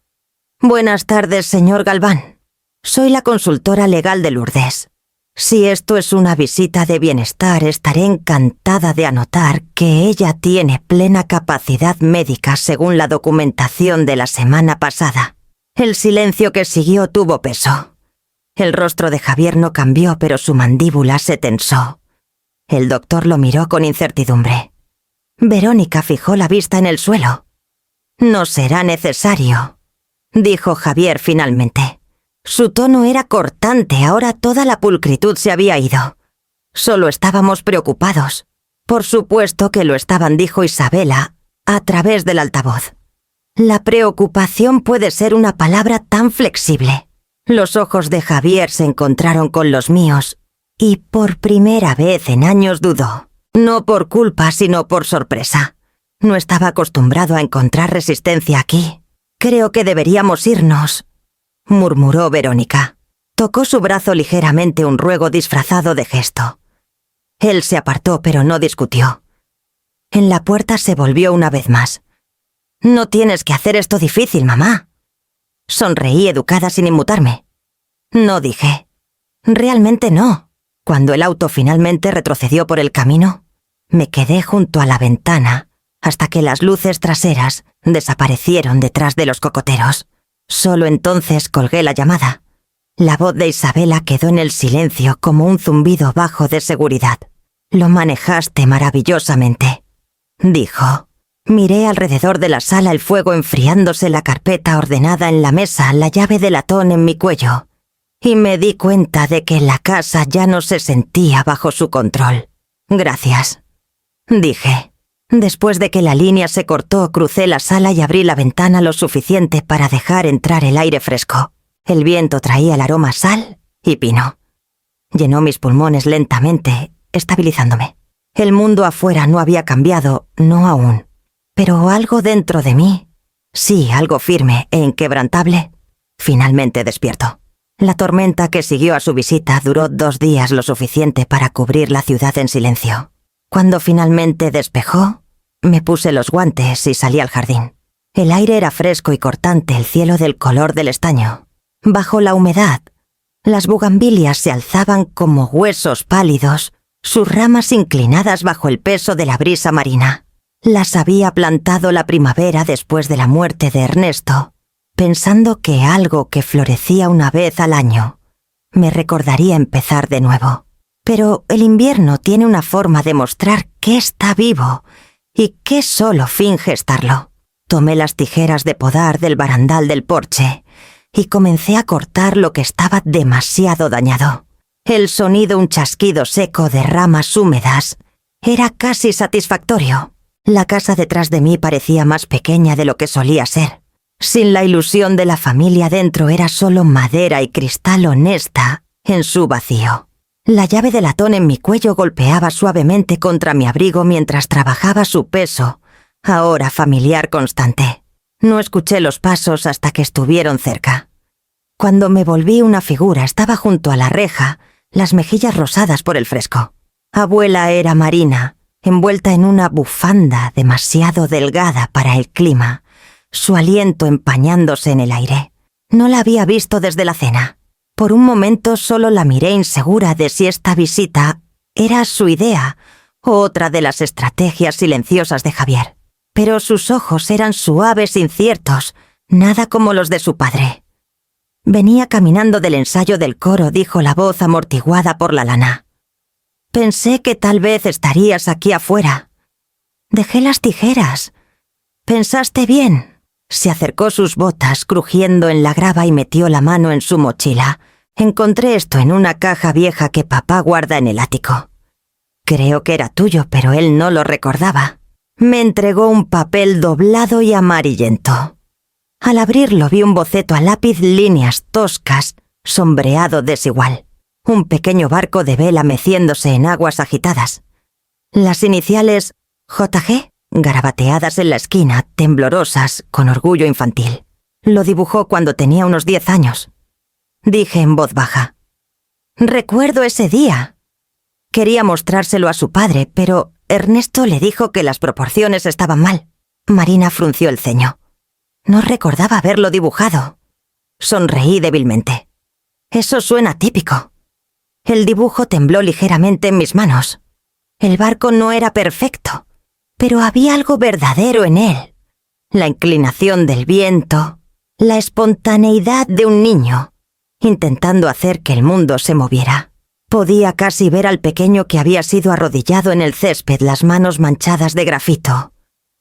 Buenas tardes, señor Galván. Soy la consultora legal de Lourdes. Si esto es una visita de bienestar, estaré encantada de anotar que ella tiene plena capacidad médica según la documentación de la semana pasada. El silencio que siguió tuvo peso. El rostro de Javier no cambió, pero su mandíbula se tensó. El doctor lo miró con incertidumbre. Verónica fijó la vista en el suelo. No será necesario, dijo Javier finalmente. Su tono era cortante, ahora toda la pulcritud se había ido. Solo estábamos preocupados. Por supuesto que lo estaban, dijo Isabela, a través del altavoz. La preocupación puede ser una palabra tan flexible. Los ojos de Javier se encontraron con los míos, y por primera vez en años dudó. No por culpa, sino por sorpresa. No estaba acostumbrado a encontrar resistencia aquí. Creo que deberíamos irnos, murmuró Verónica. Tocó su brazo ligeramente, un ruego disfrazado de gesto. Él se apartó, pero no discutió. En la puerta se volvió una vez más. No tienes que hacer esto difícil, mamá. Sonreí educada sin inmutarme. No dije. Realmente no. Cuando el auto finalmente retrocedió por el camino, me quedé junto a la ventana hasta que las luces traseras desaparecieron detrás de los cocoteros. Solo entonces colgué la llamada. La voz de Isabela quedó en el silencio como un zumbido bajo de seguridad. Lo manejaste maravillosamente, dijo. Miré alrededor de la sala, el fuego enfriándose, la carpeta ordenada en la mesa, la llave de latón en mi cuello, y me di cuenta de que la casa ya no se sentía bajo su control. Gracias, dije. Después de que la línea se cortó, crucé la sala y abrí la ventana lo suficiente para dejar entrar el aire fresco. El viento traía el aroma a sal y pino. Llenó mis pulmones lentamente, estabilizándome. El mundo afuera no había cambiado, no aún. Pero algo dentro de mí, sí, algo firme e inquebrantable, finalmente despierto. La tormenta que siguió a su visita duró 2 días, lo suficiente para cubrir la ciudad en silencio. Cuando finalmente despejó, me puse los guantes y salí al jardín. El aire era fresco y cortante, el cielo del color del estaño. Bajo la humedad, las bugambilias se alzaban como huesos pálidos, sus ramas inclinadas bajo el peso de la brisa marina. Las había plantado la primavera después de la muerte de Ernesto, pensando que algo que florecía una vez al año me recordaría empezar de nuevo. Pero el invierno tiene una forma de mostrar que está vivo y que solo finge estarlo. Tomé las tijeras de podar del barandal del porche y comencé a cortar lo que estaba demasiado dañado. El sonido, un chasquido seco de ramas húmedas, era casi satisfactorio. La casa detrás de mí parecía más pequeña de lo que solía ser. Sin la ilusión de la familia dentro, era solo madera y cristal honesta en su vacío. La llave de latón en mi cuello golpeaba suavemente contra mi abrigo mientras trabajaba su peso, ahora familiar constante. No escuché los pasos hasta que estuvieron cerca. Cuando me volví una figura, estaba junto a la reja, las mejillas rosadas por el fresco. Abuela era marina, envuelta en una bufanda demasiado delgada para el clima, su aliento empañándose en el aire. No la había visto desde la cena. Por un momento solo la miré, insegura de si esta visita era su idea o otra de las estrategias silenciosas de Javier. Pero sus ojos eran suaves, inciertos, nada como los de su padre. Venía caminando del ensayo del coro, dijo la voz amortiguada por la lana. Pensé que tal vez estarías aquí afuera. Dejé las tijeras. Pensaste bien. Se acercó sus botas, crujiendo en la grava, y metió la mano en su mochila. Encontré esto en una caja vieja que papá guarda en el ático. Creo que era tuyo, pero él no lo recordaba. Me entregó un papel doblado y amarillento. Al abrirlo vi un boceto a lápiz, líneas toscas, sombreado desigual. Un pequeño barco de vela meciéndose en aguas agitadas. Las iniciales JG, garabateadas en la esquina, temblorosas, con orgullo infantil. Lo dibujó cuando tenía unos 10 años. Dije en voz baja. Recuerdo ese día. Quería mostrárselo a su padre, pero Ernesto le dijo que las proporciones estaban mal. Marina frunció el ceño. No recordaba haberlo dibujado. Sonreí débilmente. Eso suena típico. El dibujo tembló ligeramente en mis manos. El barco no era perfecto, pero había algo verdadero en él. La inclinación del viento, la espontaneidad de un niño, intentando hacer que el mundo se moviera. Podía casi ver al pequeño que había sido arrodillado en el césped, las manos manchadas de grafito,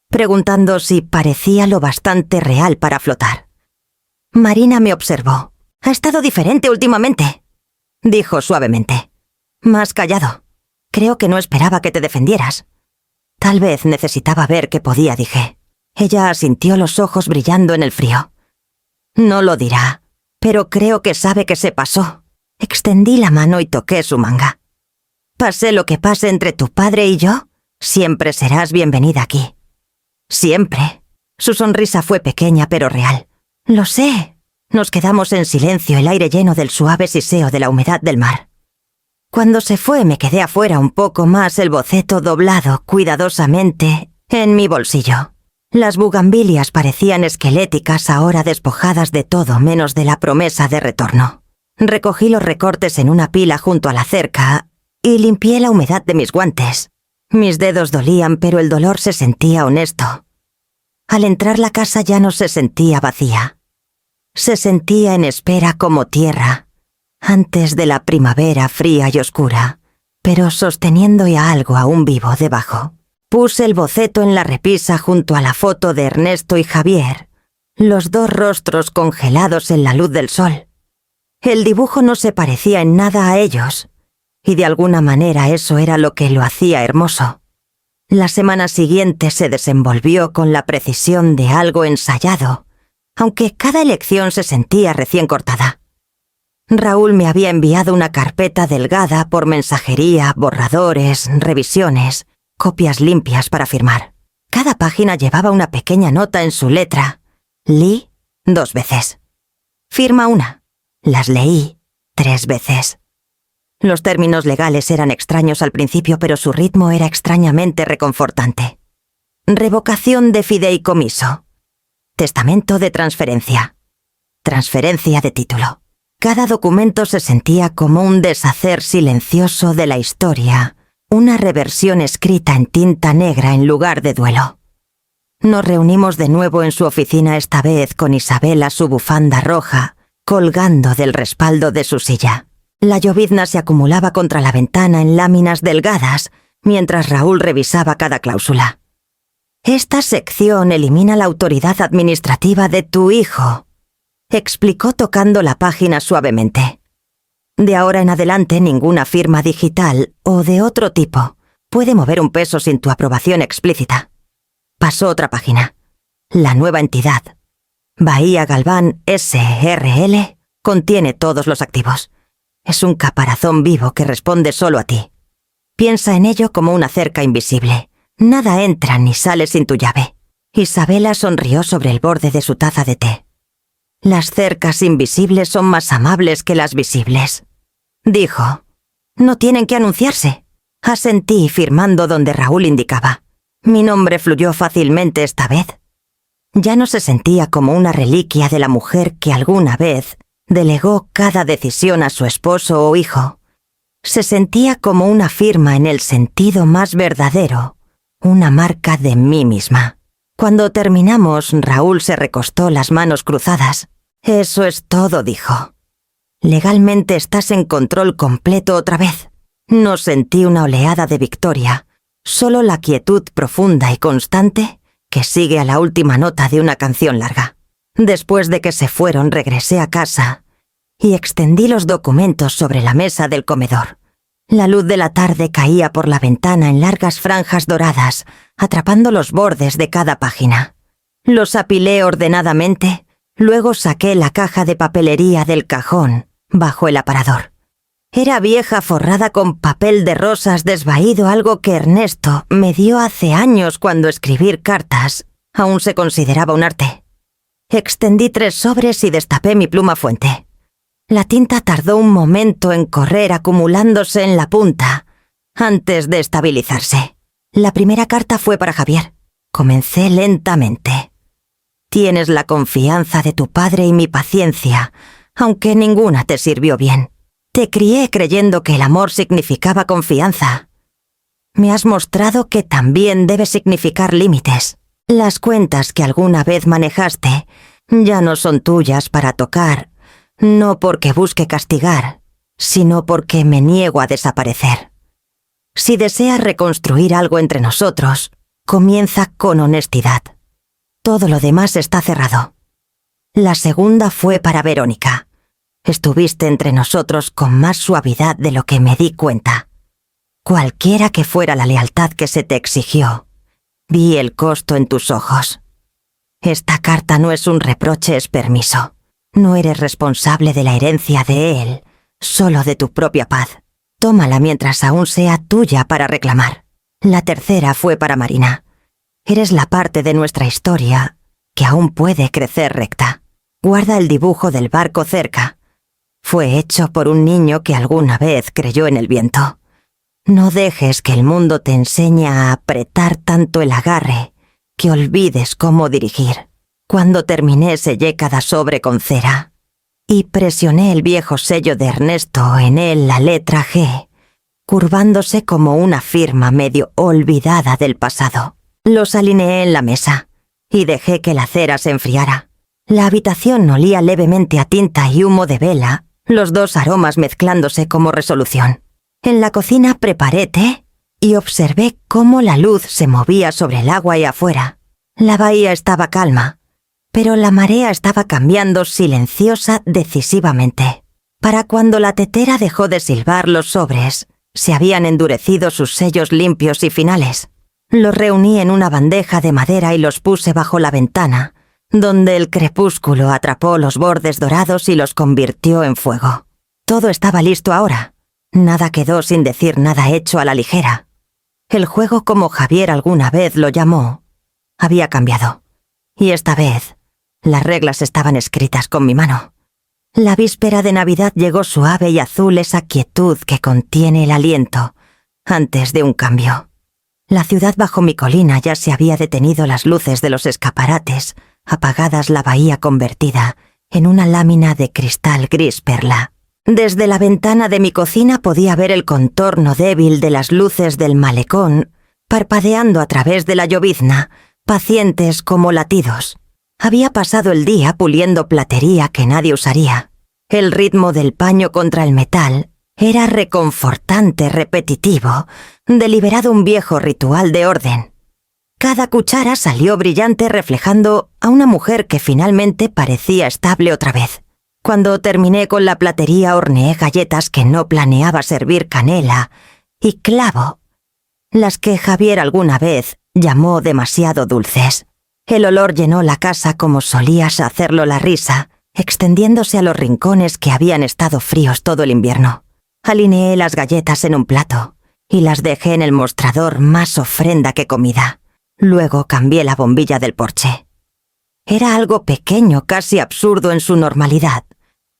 preguntando si parecía lo bastante real para flotar. Marina me observó. «Ha estado diferente últimamente», dijo suavemente. «Más callado. Creo que no esperaba que te defendieras». «Tal vez necesitaba ver qué podía», dije. Ella asintió, los ojos brillando en el frío. «No lo dirá, pero creo que sabe que se pasó». Extendí la mano y toqué su manga. «Pase lo que pase entre tu padre y yo, siempre serás bienvenida aquí». «Siempre». Su sonrisa fue pequeña pero real. «Lo sé». Nos quedamos en silencio, el aire lleno del suave siseo de la humedad del mar. Cuando se fue me quedé afuera un poco más, el boceto doblado cuidadosamente en mi bolsillo. Las bugambilias parecían esqueléticas, ahora despojadas de todo menos de la promesa de retorno. Recogí los recortes en una pila junto a la cerca y limpié la humedad de mis guantes. Mis dedos dolían, pero el dolor se sentía honesto. Al entrar la casa ya no se sentía vacía. Se sentía en espera como tierra, antes de la primavera fría y oscura, pero sosteniendo ya algo aún vivo debajo. Puse el boceto en la repisa junto a la foto de Ernesto y Javier, los dos rostros congelados en la luz del sol. El dibujo no se parecía en nada a ellos, y de alguna manera eso era lo que lo hacía hermoso. La semana siguiente se desenvolvió con la precisión de algo ensayado, aunque cada elección se sentía recién cortada. Raúl me había enviado una carpeta delgada por mensajería, borradores, revisiones, copias limpias para firmar. Cada página llevaba una pequeña nota en su letra. Lee 2 veces. Firma 1. Las leí 3 veces. Los términos legales eran extraños al principio, pero su ritmo era extrañamente reconfortante. Revocación de fideicomiso. Testamento de transferencia. Transferencia de título. Cada documento se sentía como un deshacer silencioso de la historia, una reversión escrita en tinta negra en lugar de duelo. Nos reunimos de nuevo en su oficina, esta vez con Isabela, su bufanda roja, colgando del respaldo de su silla. La llovizna se acumulaba contra la ventana en láminas delgadas, mientras Raúl revisaba cada cláusula. «Esta sección elimina la autoridad administrativa de tu hijo», explicó tocando la página suavemente. «De ahora en adelante ninguna firma digital o de otro tipo puede mover un peso sin tu aprobación explícita». Pasó otra página. La nueva entidad, Bahía Galván S.R.L., contiene todos los activos. Es un caparazón vivo que responde solo a ti. Piensa en ello como una cerca invisible. Nada entra ni sale sin tu llave. Isabela sonrió sobre el borde de su taza de té. «Las cercas invisibles son más amables que las visibles», dijo. «No tienen que anunciarse». Asentí, firmando donde Raúl indicaba. Mi nombre fluyó fácilmente esta vez. Ya no se sentía como una reliquia de la mujer que alguna vez delegó cada decisión a su esposo o hijo. Se sentía como una firma en el sentido más verdadero, una marca de mí misma. Cuando terminamos, Raúl se recostó, las manos cruzadas. «Eso es todo», dijo. «Legalmente estás en control completo otra vez». No sentí una oleada de victoria, solo la quietud profunda y constante que sigue a la última nota de una canción larga. Después de que se fueron, regresé a casa y extendí los documentos sobre la mesa del comedor. La luz de la tarde caía por la ventana en largas franjas doradas, atrapando los bordes de cada página. Los apilé ordenadamente, luego saqué la caja de papelería del cajón, bajo el aparador. Era vieja, forrada con papel de rosas desvaído, algo que Ernesto me dio hace años cuando escribir cartas aún se consideraba un arte. Extendí 3 sobres y destapé mi pluma fuente. La tinta tardó un momento en correr, acumulándose en la punta, antes de estabilizarse. La primera carta fue para Javier. Comencé lentamente. Tienes la confianza de tu padre y mi paciencia, aunque ninguna te sirvió bien. Te crié creyendo que el amor significaba confianza. Me has mostrado que también debe significar límites. Las cuentas que alguna vez manejaste ya no son tuyas para tocar, no porque busque castigar, sino porque me niego a desaparecer. Si deseas reconstruir algo entre nosotros, comienza con honestidad. Todo lo demás está cerrado. La segunda fue para Verónica. Estuviste entre nosotros con más suavidad de lo que me di cuenta. Cualquiera que fuera la lealtad que se te exigió, vi el costo en tus ojos. Esta carta no es un reproche, es permiso. No eres responsable de la herencia de él, solo de tu propia paz. Tómala mientras aún sea tuya para reclamar. La tercera fue para Marina. Eres la parte de nuestra historia que aún puede crecer recta. Guarda el dibujo del barco cerca. Fue hecho por un niño que alguna vez creyó en el viento. No dejes que el mundo te enseñe a apretar tanto el agarre que olvides cómo dirigir. Cuando terminé sellé cada sobre con cera y presioné el viejo sello de Ernesto en él la letra G, curvándose como una firma medio olvidada del pasado. Los alineé en la mesa y dejé que la cera se enfriara. La habitación olía levemente a tinta y humo de vela, los dos aromas mezclándose como resolución. En la cocina preparé té y observé cómo la luz se movía sobre el agua y afuera. La bahía estaba calma, pero la marea estaba cambiando silenciosa decisivamente. Para cuando la tetera dejó de silbar los sobres, se habían endurecido sus sellos limpios y finales. Los reuní en una bandeja de madera y los puse bajo la ventana, donde el crepúsculo atrapó los bordes dorados y los convirtió en fuego. Todo estaba listo ahora. Nada quedó sin decir nada hecho a la ligera. El juego, como Javier alguna vez lo llamó, había cambiado. Y esta vez, las reglas estaban escritas con mi mano. La víspera de Navidad llegó suave y azul esa quietud que contiene el aliento, antes de un cambio. La ciudad bajo mi colina ya se había detenido las luces de los escaparates, apagadas la bahía convertida en una lámina de cristal gris perla. Desde la ventana de mi cocina podía ver el contorno débil de las luces del malecón, parpadeando a través de la llovizna, pacientes como latidos. Había pasado el día puliendo platería que nadie usaría. El ritmo del paño contra el metal era reconfortante, repetitivo, deliberado un viejo ritual de orden. Cada cuchara salió brillante reflejando a una mujer que finalmente parecía estable otra vez. Cuando terminé con la platería horneé galletas que no planeaba servir canela y clavo, las que Javier alguna vez llamó demasiado dulces. El olor llenó la casa como solías hacerlo la risa, extendiéndose a los rincones que habían estado fríos todo el invierno. Alineé las galletas en un plato y las dejé en el mostrador más ofrenda que comida. Luego cambié la bombilla del porche. Era algo pequeño, casi absurdo en su normalidad,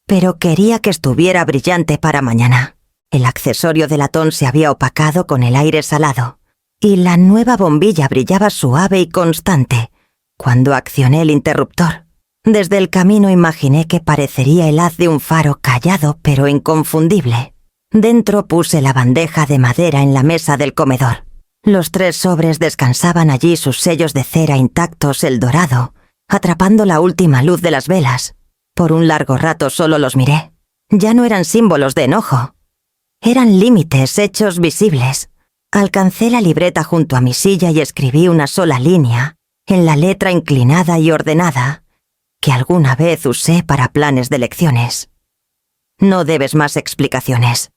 pero quería que estuviera brillante para mañana. El accesorio de latón se había opacado con el aire salado, y la nueva bombilla brillaba suave y constante cuando accioné el interruptor. Desde el camino imaginé que parecería el haz de un faro callado pero inconfundible. Dentro puse la bandeja de madera en la mesa del comedor. Los 3 sobres descansaban allí, sus sellos de cera intactos, el dorado, atrapando la última luz de las velas. Por un largo rato solo los miré. Ya no eran símbolos de enojo. Eran límites hechos visibles. Alcancé la libreta junto a mi silla y escribí una sola línea, en la letra inclinada y ordenada, que alguna vez usé para planes de lecciones. No debes más explicaciones.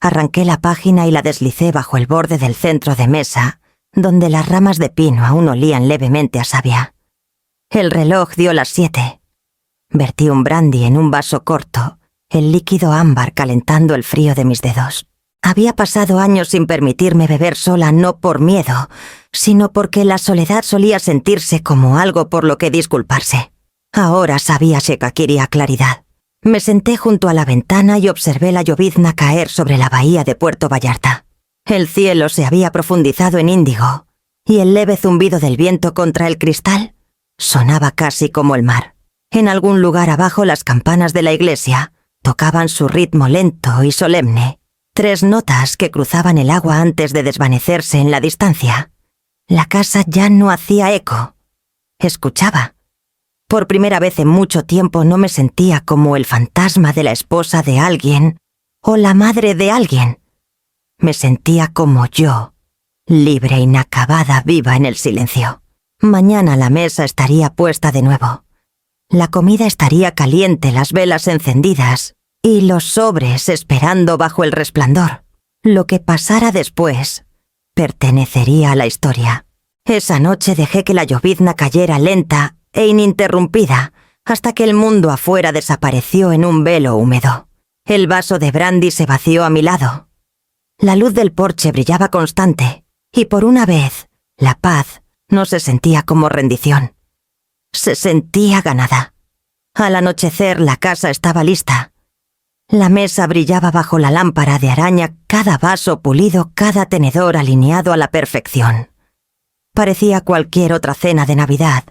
Arranqué la página y la deslicé bajo el borde del centro de mesa, donde las ramas de pino aún olían levemente a savia. El reloj dio las 7. Vertí un brandy en un vaso corto, el líquido ámbar calentando el frío de mis dedos. Había pasado años sin permitirme beber sola, no por miedo, sino porque la soledad solía sentirse como algo por lo que disculparse. Ahora sabía Shekakiri a claridad. Me senté junto a la ventana y observé la llovizna caer sobre la bahía de Puerto Vallarta. El cielo se había profundizado en índigo, y el leve zumbido del viento contra el cristal sonaba casi como el mar. En algún lugar abajo las campanas de la iglesia tocaban su ritmo lento y solemne, 3 notas que cruzaban el agua antes de desvanecerse en la distancia. La casa ya no hacía eco. Escuchaba. Por primera vez en mucho tiempo no me sentía como el fantasma de la esposa de alguien o la madre de alguien. Me sentía como yo, libre, inacabada, viva en el silencio. Mañana la mesa estaría puesta de nuevo. La comida estaría caliente, las velas encendidas y los sobres esperando bajo el resplandor. Lo que pasara después pertenecería a la historia. Esa noche dejé que la llovizna cayera lenta e ininterrumpida hasta que el mundo afuera desapareció en un velo húmedo. El vaso de brandy se vació a mi lado. La luz del porche brillaba constante y por una vez la paz no se sentía como rendición. Se sentía ganada. Al anochecer la casa estaba lista. La mesa brillaba bajo la lámpara de araña, cada vaso pulido, cada tenedor alineado a la perfección. Parecía cualquier otra cena de Navidad.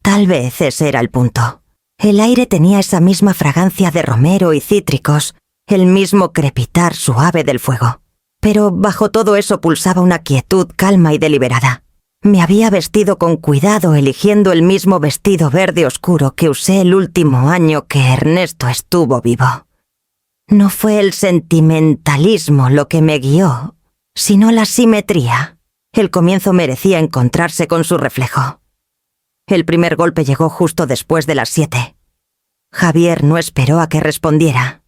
Tal vez ese era el punto. El aire tenía esa misma fragancia de romero y cítricos, el mismo crepitar suave del fuego. Pero bajo todo eso pulsaba una quietud calma y deliberada. Me había vestido con cuidado eligiendo el mismo vestido verde oscuro que usé el último año que Ernesto estuvo vivo. No fue el sentimentalismo lo que me guió, sino la simetría. El comienzo merecía encontrarse con su reflejo. El primer golpe llegó justo después de las 7. Javier no esperó a que respondiera.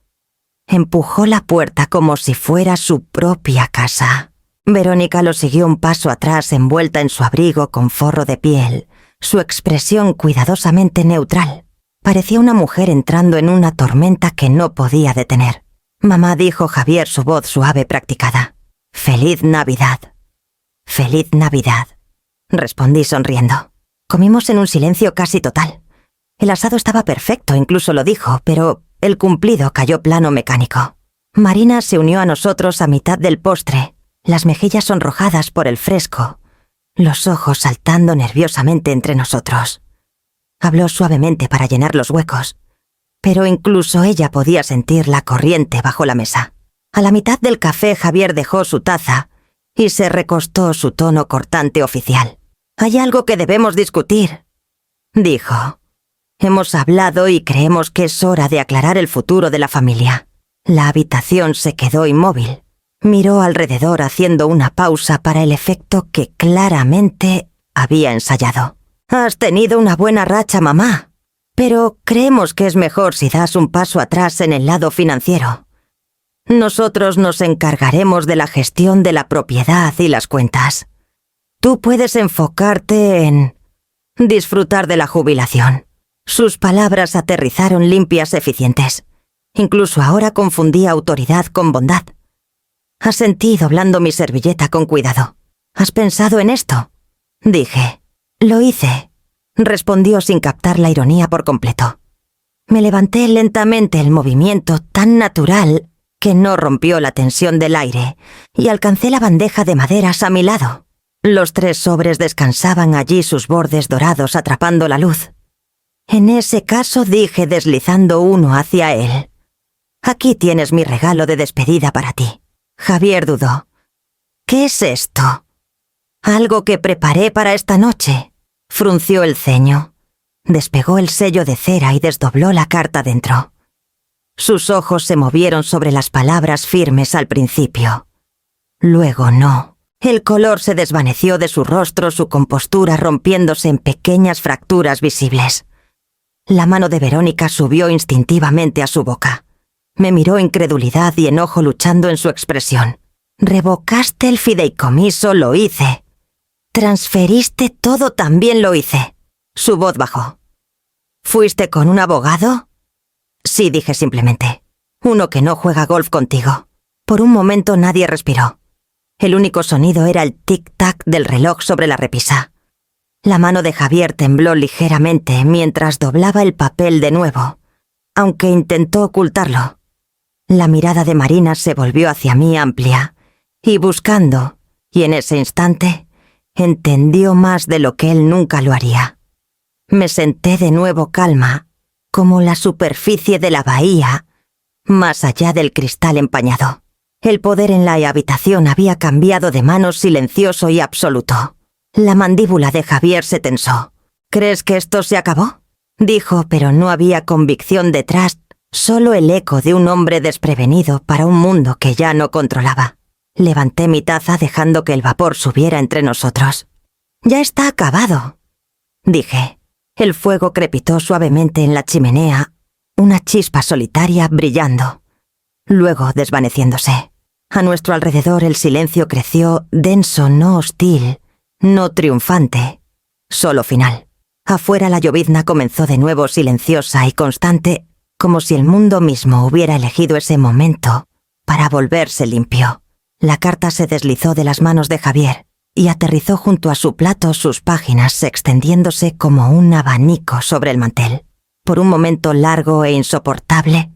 Empujó la puerta como si fuera su propia casa. Verónica lo siguió un paso atrás envuelta en su abrigo con forro de piel, su expresión cuidadosamente neutral. Parecía una mujer entrando en una tormenta que no podía detener. Mamá, dijo Javier, su voz suave practicada. «Feliz Navidad». «Feliz Navidad», respondí sonriendo. Comimos en un silencio casi total. El asado estaba perfecto, incluso lo dijo, pero el cumplido cayó plano mecánico. Marina se unió a nosotros a mitad del postre, las mejillas sonrojadas por el fresco, los ojos saltando nerviosamente entre nosotros. Habló suavemente para llenar los huecos, pero incluso ella podía sentir la corriente bajo la mesa. A la mitad del café Javier dejó su taza y se recostó su tono cortante oficial. «Hay algo que debemos discutir», dijo. «Hemos hablado y creemos que es hora de aclarar el futuro de la familia». La habitación se quedó inmóvil. Miró alrededor haciendo una pausa para el efecto que claramente había ensayado. «Has tenido una buena racha, mamá, pero creemos que es mejor si das un paso atrás en el lado financiero. Nosotros nos encargaremos de la gestión de la propiedad y las cuentas. Tú puedes enfocarte en disfrutar de la jubilación». Sus palabras aterrizaron limpias, eficientes. Incluso ahora confundía autoridad con bondad. Asentí doblando mi servilleta con cuidado. «¿Has pensado en esto?», dije. «Lo hice», respondió sin captar la ironía por completo. Me levanté lentamente, el movimiento tan natural que no rompió la tensión del aire, y alcancé la bandeja de maderas a mi lado. Los 3 sobres descansaban allí, sus bordes dorados atrapando la luz. «En ese caso», dije deslizando uno hacia él, «aquí tienes mi regalo de despedida para ti». Javier dudó. «¿Qué es esto?». «Algo que preparé para esta noche». Frunció el ceño. Despegó el sello de cera y desdobló la carta dentro. Sus ojos se movieron sobre las palabras firmes al principio. Luego no. El color se desvaneció de su rostro, su compostura rompiéndose en pequeñas fracturas visibles. La mano de Verónica subió instintivamente a su boca. Me miró incredulidad y enojo luchando en su expresión. «¿Revocaste el fideicomiso?». «Lo hice». «¿Transferiste todo?». «También lo hice». Su voz bajó. «¿Fuiste con un abogado?». «Sí», dije simplemente. «Uno que no juega golf contigo». Por un momento nadie respiró. El único sonido era el tic-tac del reloj sobre la repisa. La mano de Javier tembló ligeramente mientras doblaba el papel de nuevo, aunque intentó ocultarlo. La mirada de Marina se volvió hacia mí amplia, y buscando, y en ese instante entendió más de lo que él nunca lo haría. Me senté de nuevo calma, como la superficie de la bahía, más allá del cristal empañado. El poder en la habitación había cambiado de manos silencioso y absoluto. La mandíbula de Javier se tensó. ¿Crees que esto se acabó?, dijo, pero no había convicción detrás, solo el eco de un hombre desprevenido para un mundo que ya no controlaba. Levanté mi taza dejando que el vapor subiera entre nosotros. «Ya está acabado», dije. El fuego crepitó suavemente en la chimenea, una chispa solitaria brillando, luego desvaneciéndose. A nuestro alrededor el silencio creció, denso, no hostil, no triunfante, solo final. Afuera la llovizna comenzó de nuevo silenciosa y constante, como si el mundo mismo hubiera elegido ese momento para volverse limpio. La carta se deslizó de las manos de Javier y aterrizó junto a su plato, sus páginas extendiéndose como un abanico sobre el mantel. Por un momento largo e insoportable,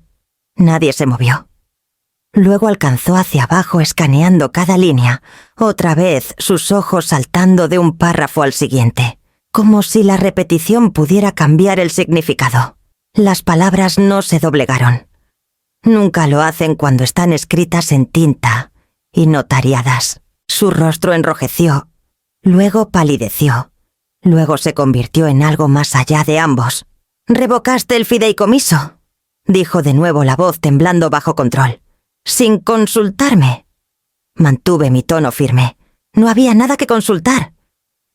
nadie se movió. Luego alcanzó hacia abajo escaneando cada línea, otra vez sus ojos saltando de un párrafo al siguiente, como si la repetición pudiera cambiar el significado. Las palabras no se doblegaron. Nunca lo hacen cuando están escritas en tinta y notariadas. Su rostro enrojeció, luego palideció, luego se convirtió en algo más allá de ambos. «¿Revocaste el fideicomiso?», dijo de nuevo la voz temblando bajo control. «Sin consultarme». Mantuve mi tono firme. No había nada que consultar.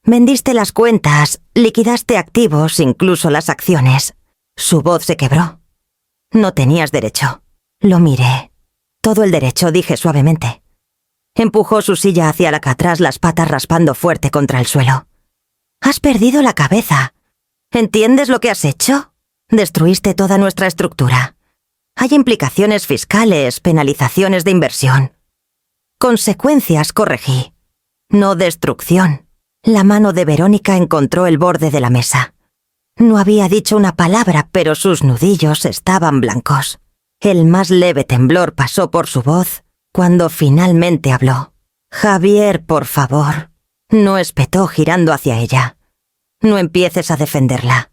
Vendiste las cuentas, liquidaste activos, incluso las acciones. Su voz se quebró. «No tenías derecho». Lo miré. «Todo el derecho», dije suavemente. Empujó su silla hacia la atrás, las patas raspando fuerte contra el suelo. «Has perdido la cabeza. ¿Entiendes lo que has hecho? Destruiste toda nuestra estructura. Hay implicaciones fiscales, penalizaciones de inversión. Consecuencias, corregí. No destrucción». La mano de Verónica encontró el borde de la mesa. No había dicho una palabra, pero sus nudillos estaban blancos. El más leve temblor pasó por su voz cuando finalmente habló. «Javier, por favor», no espetó girando hacia ella. «No empieces a defenderla.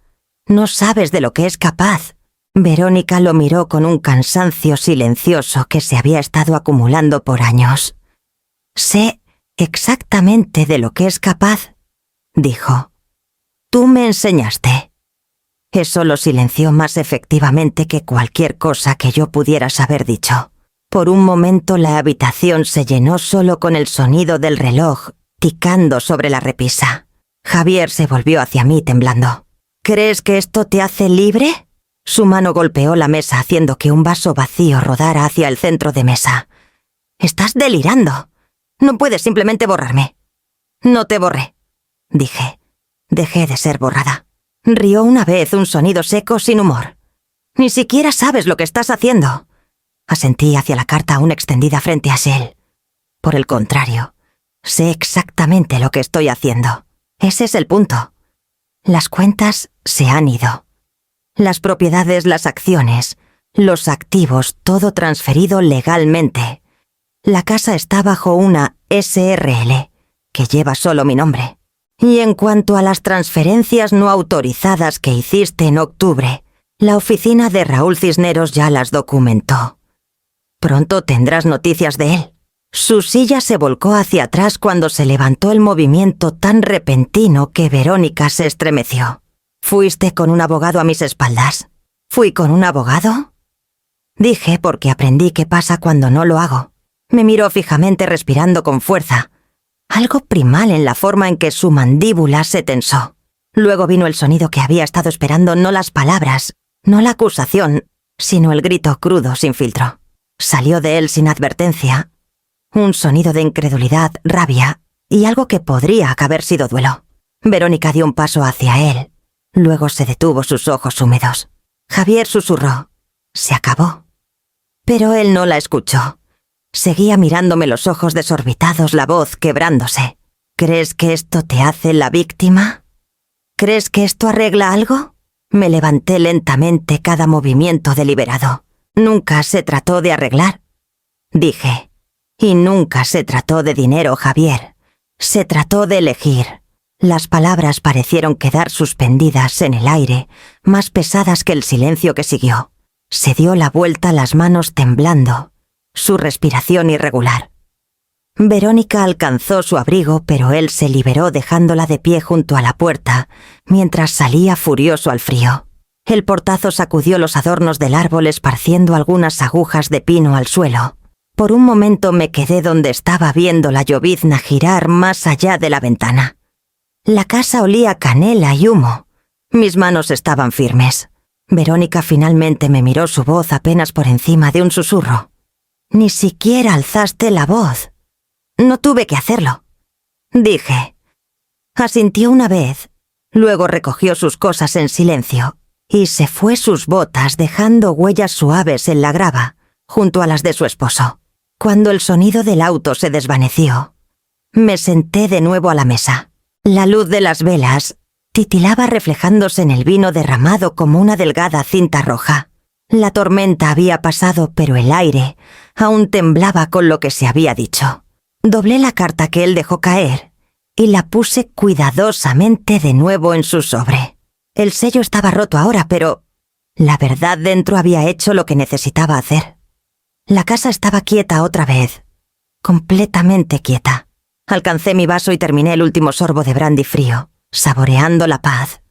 No sabes de lo que es capaz». Verónica lo miró con un cansancio silencioso que se había estado acumulando por años. «Sé exactamente de lo que es capaz», dijo. «Tú me enseñaste». Eso lo silenció más efectivamente que cualquier cosa que yo pudiera haber dicho. Por un momento la habitación se llenó solo con el sonido del reloj ticando sobre la repisa. Javier se volvió hacia mí temblando. «¿Crees que esto te hace libre?». Su mano golpeó la mesa haciendo que un vaso vacío rodara hacia el centro de mesa. «Estás delirando. No puedes simplemente borrarme». «No te borré», dije. Dejé de ser borrada. Rió una vez, un sonido seco sin humor. «Ni siquiera sabes lo que estás haciendo». Asentí hacia la carta aún extendida frente a Shell. «Por el contrario, sé exactamente lo que estoy haciendo. Ese es el punto. Las cuentas se han ido. Las propiedades, las acciones, los activos, todo transferido legalmente. La casa está bajo una SRL, que lleva solo mi nombre. Y en cuanto a las transferencias no autorizadas que hiciste en octubre, la oficina de Raúl Cisneros ya las documentó. Pronto tendrás noticias de él». Su silla se volcó hacia atrás cuando se levantó el movimiento tan repentino que Verónica se estremeció. «¿Fuiste con un abogado a mis espaldas?». «¿Fui con un abogado?», dije, porque aprendí qué pasa cuando no lo hago. Me miró fijamente respirando con fuerza. Algo primal en la forma en que su mandíbula se tensó. Luego vino el sonido que había estado esperando, no las palabras, no la acusación, sino el grito crudo sin filtro. Salió de él sin advertencia. Un sonido de incredulidad, rabia y algo que podría haber sido duelo. Verónica dio un paso hacia él. Luego se detuvo, sus ojos húmedos. Javier susurró. «Se acabó». Pero él no la escuchó. Seguía mirándome los ojos desorbitados, la voz quebrándose. «¿Crees que esto te hace la víctima? ¿Crees que esto arregla algo?». Me levanté lentamente, cada movimiento deliberado. «Nunca se trató de arreglar», dije. Y nunca se trató de dinero, Javier. Se trató de elegir. Las palabras parecieron quedar suspendidas en el aire, más pesadas que el silencio que siguió. Se dio la vuelta, las manos temblando, su respiración irregular. Verónica alcanzó su abrigo, pero él se liberó dejándola de pie junto a la puerta, mientras salía furioso al frío. El portazo sacudió los adornos del árbol esparciendo algunas agujas de pino al suelo. Por un momento me quedé donde estaba viendo la llovizna girar más allá de la ventana. La casa olía a canela y humo. Mis manos estaban firmes. Verónica finalmente me miró, su voz apenas por encima de un susurro. «Ni siquiera alzaste la voz». «No tuve que hacerlo», dije. Asintió una vez, luego recogió sus cosas en silencio y se fue sus botas dejando huellas suaves en la grava, junto a las de su esposo. Cuando el sonido del auto se desvaneció, me senté de nuevo a la mesa. La luz de las velas titilaba reflejándose en el vino derramado como una delgada cinta roja. La tormenta había pasado, pero el aire aún temblaba con lo que se había dicho. Doblé la carta que él dejó caer y la puse cuidadosamente de nuevo en su sobre. El sello estaba roto ahora, pero la verdad dentro había hecho lo que necesitaba hacer. La casa estaba quieta otra vez, completamente quieta. Alcancé mi vaso y terminé el último sorbo de brandy frío, saboreando la paz,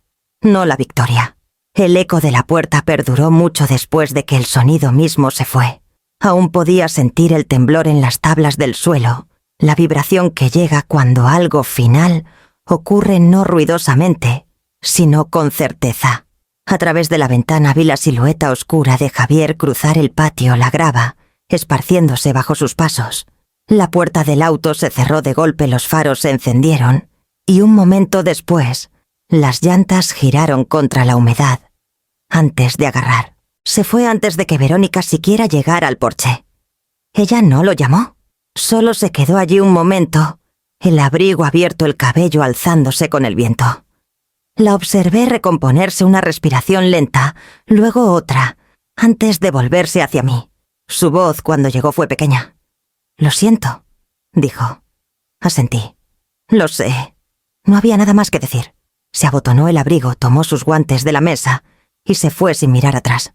no la victoria. El eco de la puerta perduró mucho después de que el sonido mismo se fue. Aún podía sentir el temblor en las tablas del suelo, la vibración que llega cuando algo final ocurre no ruidosamente, sino con certeza. A través de la ventana vi la silueta oscura de Javier cruzar el patio, la grava, esparciéndose bajo sus pasos. La puerta del auto se cerró de golpe, los faros se encendieron, y un momento después, las llantas giraron contra la humedad, antes de agarrar. Se fue antes de que Verónica siquiera llegara al porche. Ella no lo llamó. Solo se quedó allí un momento, el abrigo abierto, el cabello alzándose con el viento. La observé recomponerse, una respiración lenta, luego otra, antes de volverse hacia mí. Su voz cuando llegó fue pequeña. «Lo siento», dijo. Asentí. «Lo sé». No había nada más que decir. Se abotonó el abrigo, tomó sus guantes de la mesa y se fue sin mirar atrás.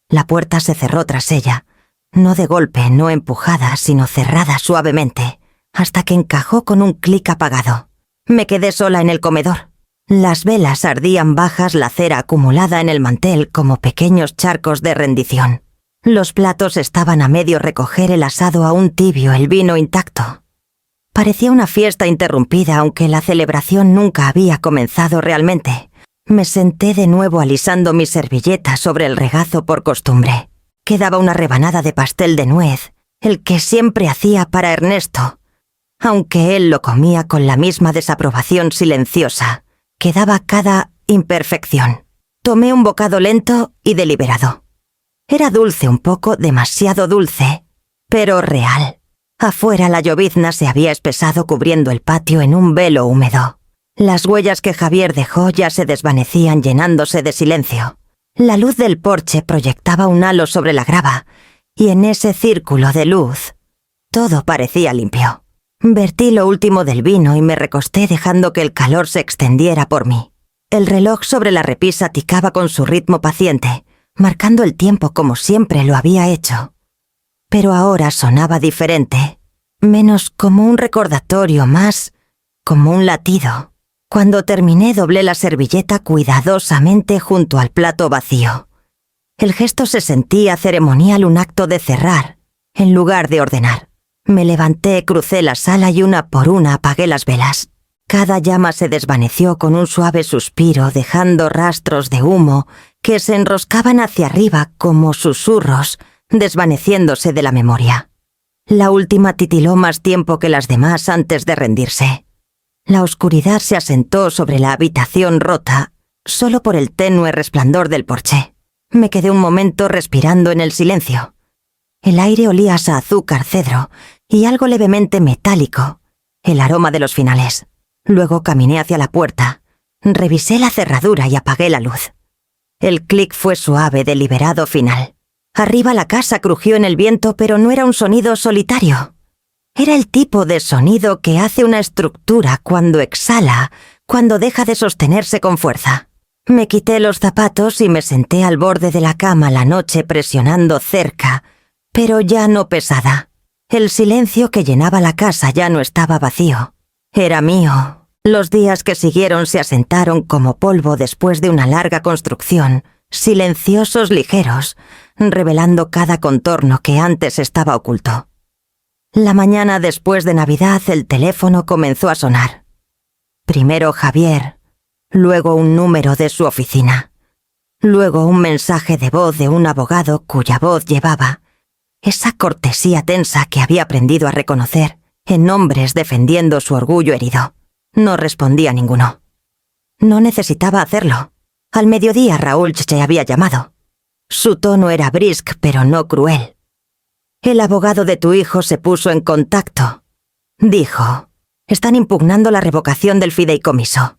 La puerta se cerró tras ella, no de golpe, no empujada, sino cerrada suavemente, hasta que encajó con un clic apagado. Me quedé sola en el comedor. Las velas ardían bajas, la cera acumulada en el mantel como pequeños charcos de rendición. Los platos estaban a medio recoger, el asado aún tibio, el vino intacto. Parecía una fiesta interrumpida, aunque la celebración nunca había comenzado realmente. Me senté de nuevo alisando mi servilleta sobre el regazo por costumbre. Quedaba una rebanada de pastel de nuez, el que siempre hacía para Ernesto. Aunque él lo comía con la misma desaprobación silenciosa, quedaba cada imperfección. Tomé un bocado lento y deliberado. Era dulce, un poco demasiado dulce, pero real. Afuera la llovizna se había espesado cubriendo el patio en un velo húmedo. Las huellas que Javier dejó ya se desvanecían llenándose de silencio. La luz del porche proyectaba un halo sobre la grava, y en ese círculo de luz, todo parecía limpio. Vertí lo último del vino y me recosté dejando que el calor se extendiera por mí. El reloj sobre la repisa ticaba con su ritmo paciente, marcando el tiempo como siempre lo había hecho. Pero ahora sonaba diferente, menos como un recordatorio, más como un latido. Cuando terminé, doblé la servilleta cuidadosamente junto al plato vacío. El gesto se sentía ceremonial, un acto de cerrar, en lugar de ordenar. Me levanté, crucé la sala y una por una apagué las velas. Cada llama se desvaneció con un suave suspiro, dejando rastros de humo que se enroscaban hacia arriba como susurros, desvaneciéndose de la memoria. La última titiló más tiempo que las demás antes de rendirse. La oscuridad se asentó sobre la habitación rota, solo por el tenue resplandor del porche. Me quedé un momento respirando en el silencio. El aire olía a azúcar, cedro y algo levemente metálico, el aroma de los finales. Luego caminé hacia la puerta, revisé la cerradura y apagué la luz. El clic fue suave, deliberado, final. Arriba la casa crujió en el viento, pero no era un sonido solitario. Era el tipo de sonido que hace una estructura cuando exhala, cuando deja de sostenerse con fuerza. Me quité los zapatos y me senté al borde de la cama la noche presionando cerca, pero ya no pesada. El silencio que llenaba la casa ya no estaba vacío. Era mío. Los días que siguieron se asentaron como polvo después de una larga construcción, silenciosos ligeros, revelando cada contorno que antes estaba oculto. La mañana después de Navidad el teléfono comenzó a sonar. Primero Javier, luego un número de su oficina, luego un mensaje de voz de un abogado cuya voz llevaba esa cortesía tensa que había aprendido a reconocer en hombres defendiendo su orgullo herido. No respondía ninguno. No necesitaba hacerlo. Al mediodía Raúl se había llamado. Su tono era brisk pero no cruel. El abogado de tu hijo se puso en contacto. Dijo, están impugnando la revocación del fideicomiso.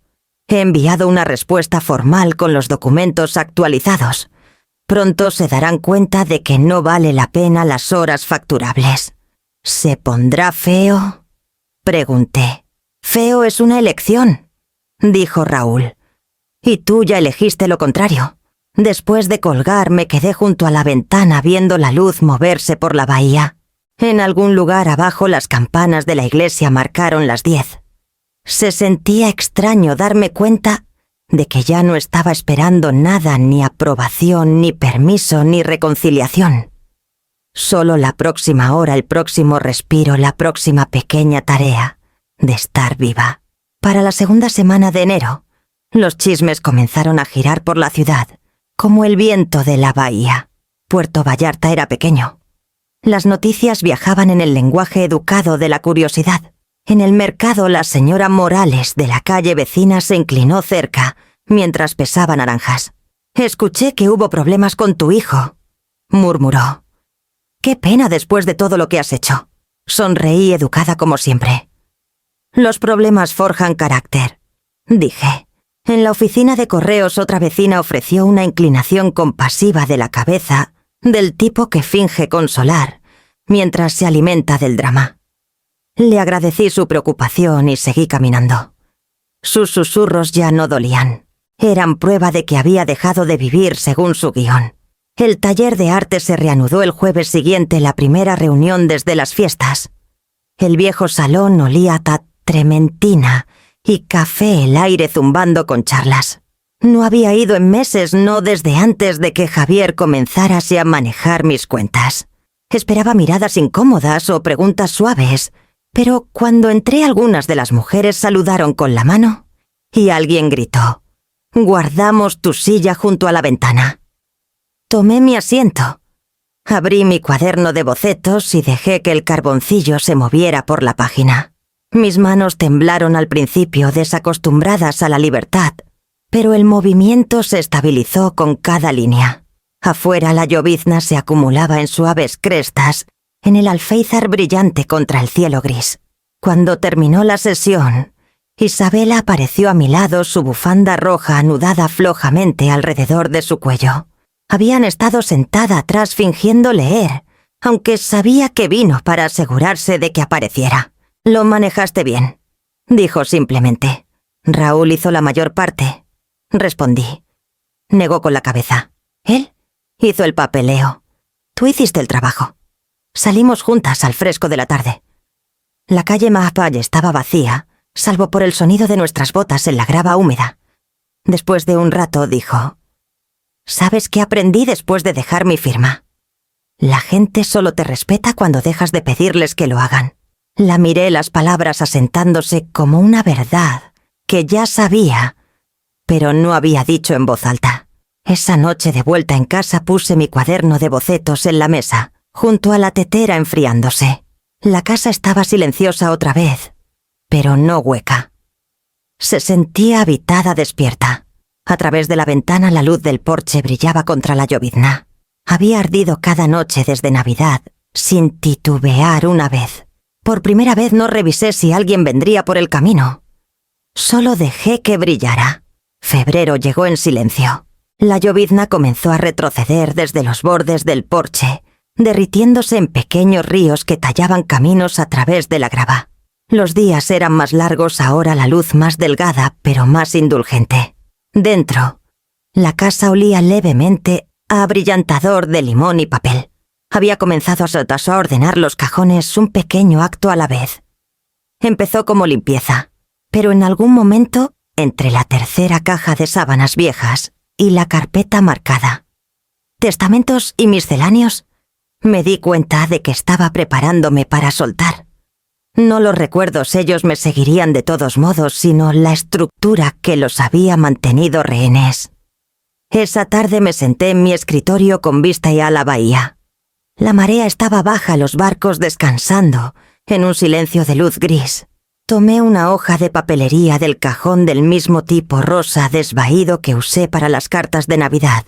He enviado una respuesta formal con los documentos actualizados. Pronto se darán cuenta de que no vale la pena las horas facturables. ¿Se pondrá feo? Pregunté. Feo es una elección, dijo Raúl. Y tú ya elegiste lo contrario. Después de colgar me quedé junto a la ventana viendo la luz moverse por la bahía. En algún lugar abajo las campanas de la iglesia marcaron las 10. Se sentía extraño darme cuenta de que ya no estaba esperando nada, ni aprobación, ni permiso, ni reconciliación. Solo la próxima hora, el próximo respiro, la próxima pequeña tarea de estar viva. Para la segunda semana de enero, los chismes comenzaron a girar por la ciudad, como el viento de la bahía. Puerto Vallarta era pequeño. Las noticias viajaban en el lenguaje educado de la curiosidad. En el mercado la señora Morales de la calle vecina se inclinó cerca mientras pesaba naranjas. Escuché que hubo problemas con tu hijo, murmuró. Qué pena después de todo lo que has hecho. Sonreí educada como siempre. Los problemas forjan carácter, dije. En la oficina de correos otra vecina ofreció una inclinación compasiva de la cabeza del tipo que finge consolar mientras se alimenta del drama. Le agradecí su preocupación y seguí caminando. Sus susurros ya no dolían. Eran prueba de que había dejado de vivir según su guión. El taller de arte se reanudó el jueves siguiente, la primera reunión desde las fiestas. El viejo salón olía a trementina y café, el aire zumbando con charlas. No había ido en meses, no desde antes de que Javier comenzara a manejar mis cuentas. Esperaba miradas incómodas o preguntas suaves, pero cuando entré algunas de las mujeres saludaron con la mano y alguien gritó, «Guardamos tu silla junto a la ventana». Tomé mi asiento. Abrí mi cuaderno de bocetos y dejé que el carboncillo se moviera por la página. Mis manos temblaron al principio, desacostumbradas a la libertad, pero el movimiento se estabilizó con cada línea. Afuera la llovizna se acumulaba en suaves crestas, en el alféizar brillante contra el cielo gris. Cuando terminó la sesión, Isabela apareció a mi lado, su bufanda roja anudada flojamente alrededor de su cuello. Habían estado sentada atrás fingiendo leer, aunque sabía que vino para asegurarse de que apareciera. «Lo manejaste bien», dijo simplemente. «Raúl hizo la mayor parte», respondí. Negó con la cabeza. «Él hizo el papeleo. Tú hiciste el trabajo». Salimos juntas al fresco de la tarde. La calle Mahapalle estaba vacía, salvo por el sonido de nuestras botas en la grava húmeda. Después de un rato dijo, «¿Sabes qué aprendí después de dejar mi firma? La gente solo te respeta cuando dejas de pedirles que lo hagan». La miré, las palabras asentándose como una verdad que ya sabía, pero no había dicho en voz alta. Esa noche de vuelta en casa puse mi cuaderno de bocetos en la mesa, junto a la tetera enfriándose. La casa estaba silenciosa otra vez, pero no hueca. Se sentía habitada, despierta. A través de la ventana la luz del porche brillaba contra la llovizna. Había ardido cada noche desde Navidad, sin titubear una vez. Por primera vez no revisé si alguien vendría por el camino. Solo dejé que brillara. Febrero llegó en silencio. La llovizna comenzó a retroceder desde los bordes del porche, derritiéndose en pequeños ríos que tallaban caminos a través de la grava. Los días eran más largos ahora, la luz más delgada, pero más indulgente. Dentro, la casa olía levemente a abrillantador de limón y papel. Había comenzado a ordenar los cajones, un pequeño acto a la vez. Empezó como limpieza, pero en algún momento, entre la tercera caja de sábanas viejas y la carpeta marcada «Testamentos y misceláneos», me di cuenta de que estaba preparándome para soltar. No los recuerdos, ellos me seguirían de todos modos, sino la estructura que los había mantenido rehenes. Esa tarde me senté en mi escritorio con vista a la bahía. La marea estaba baja, los barcos descansando, en un silencio de luz gris. Tomé una hoja de papelería del cajón del mismo tipo rosa desvaído que usé para las cartas de Navidad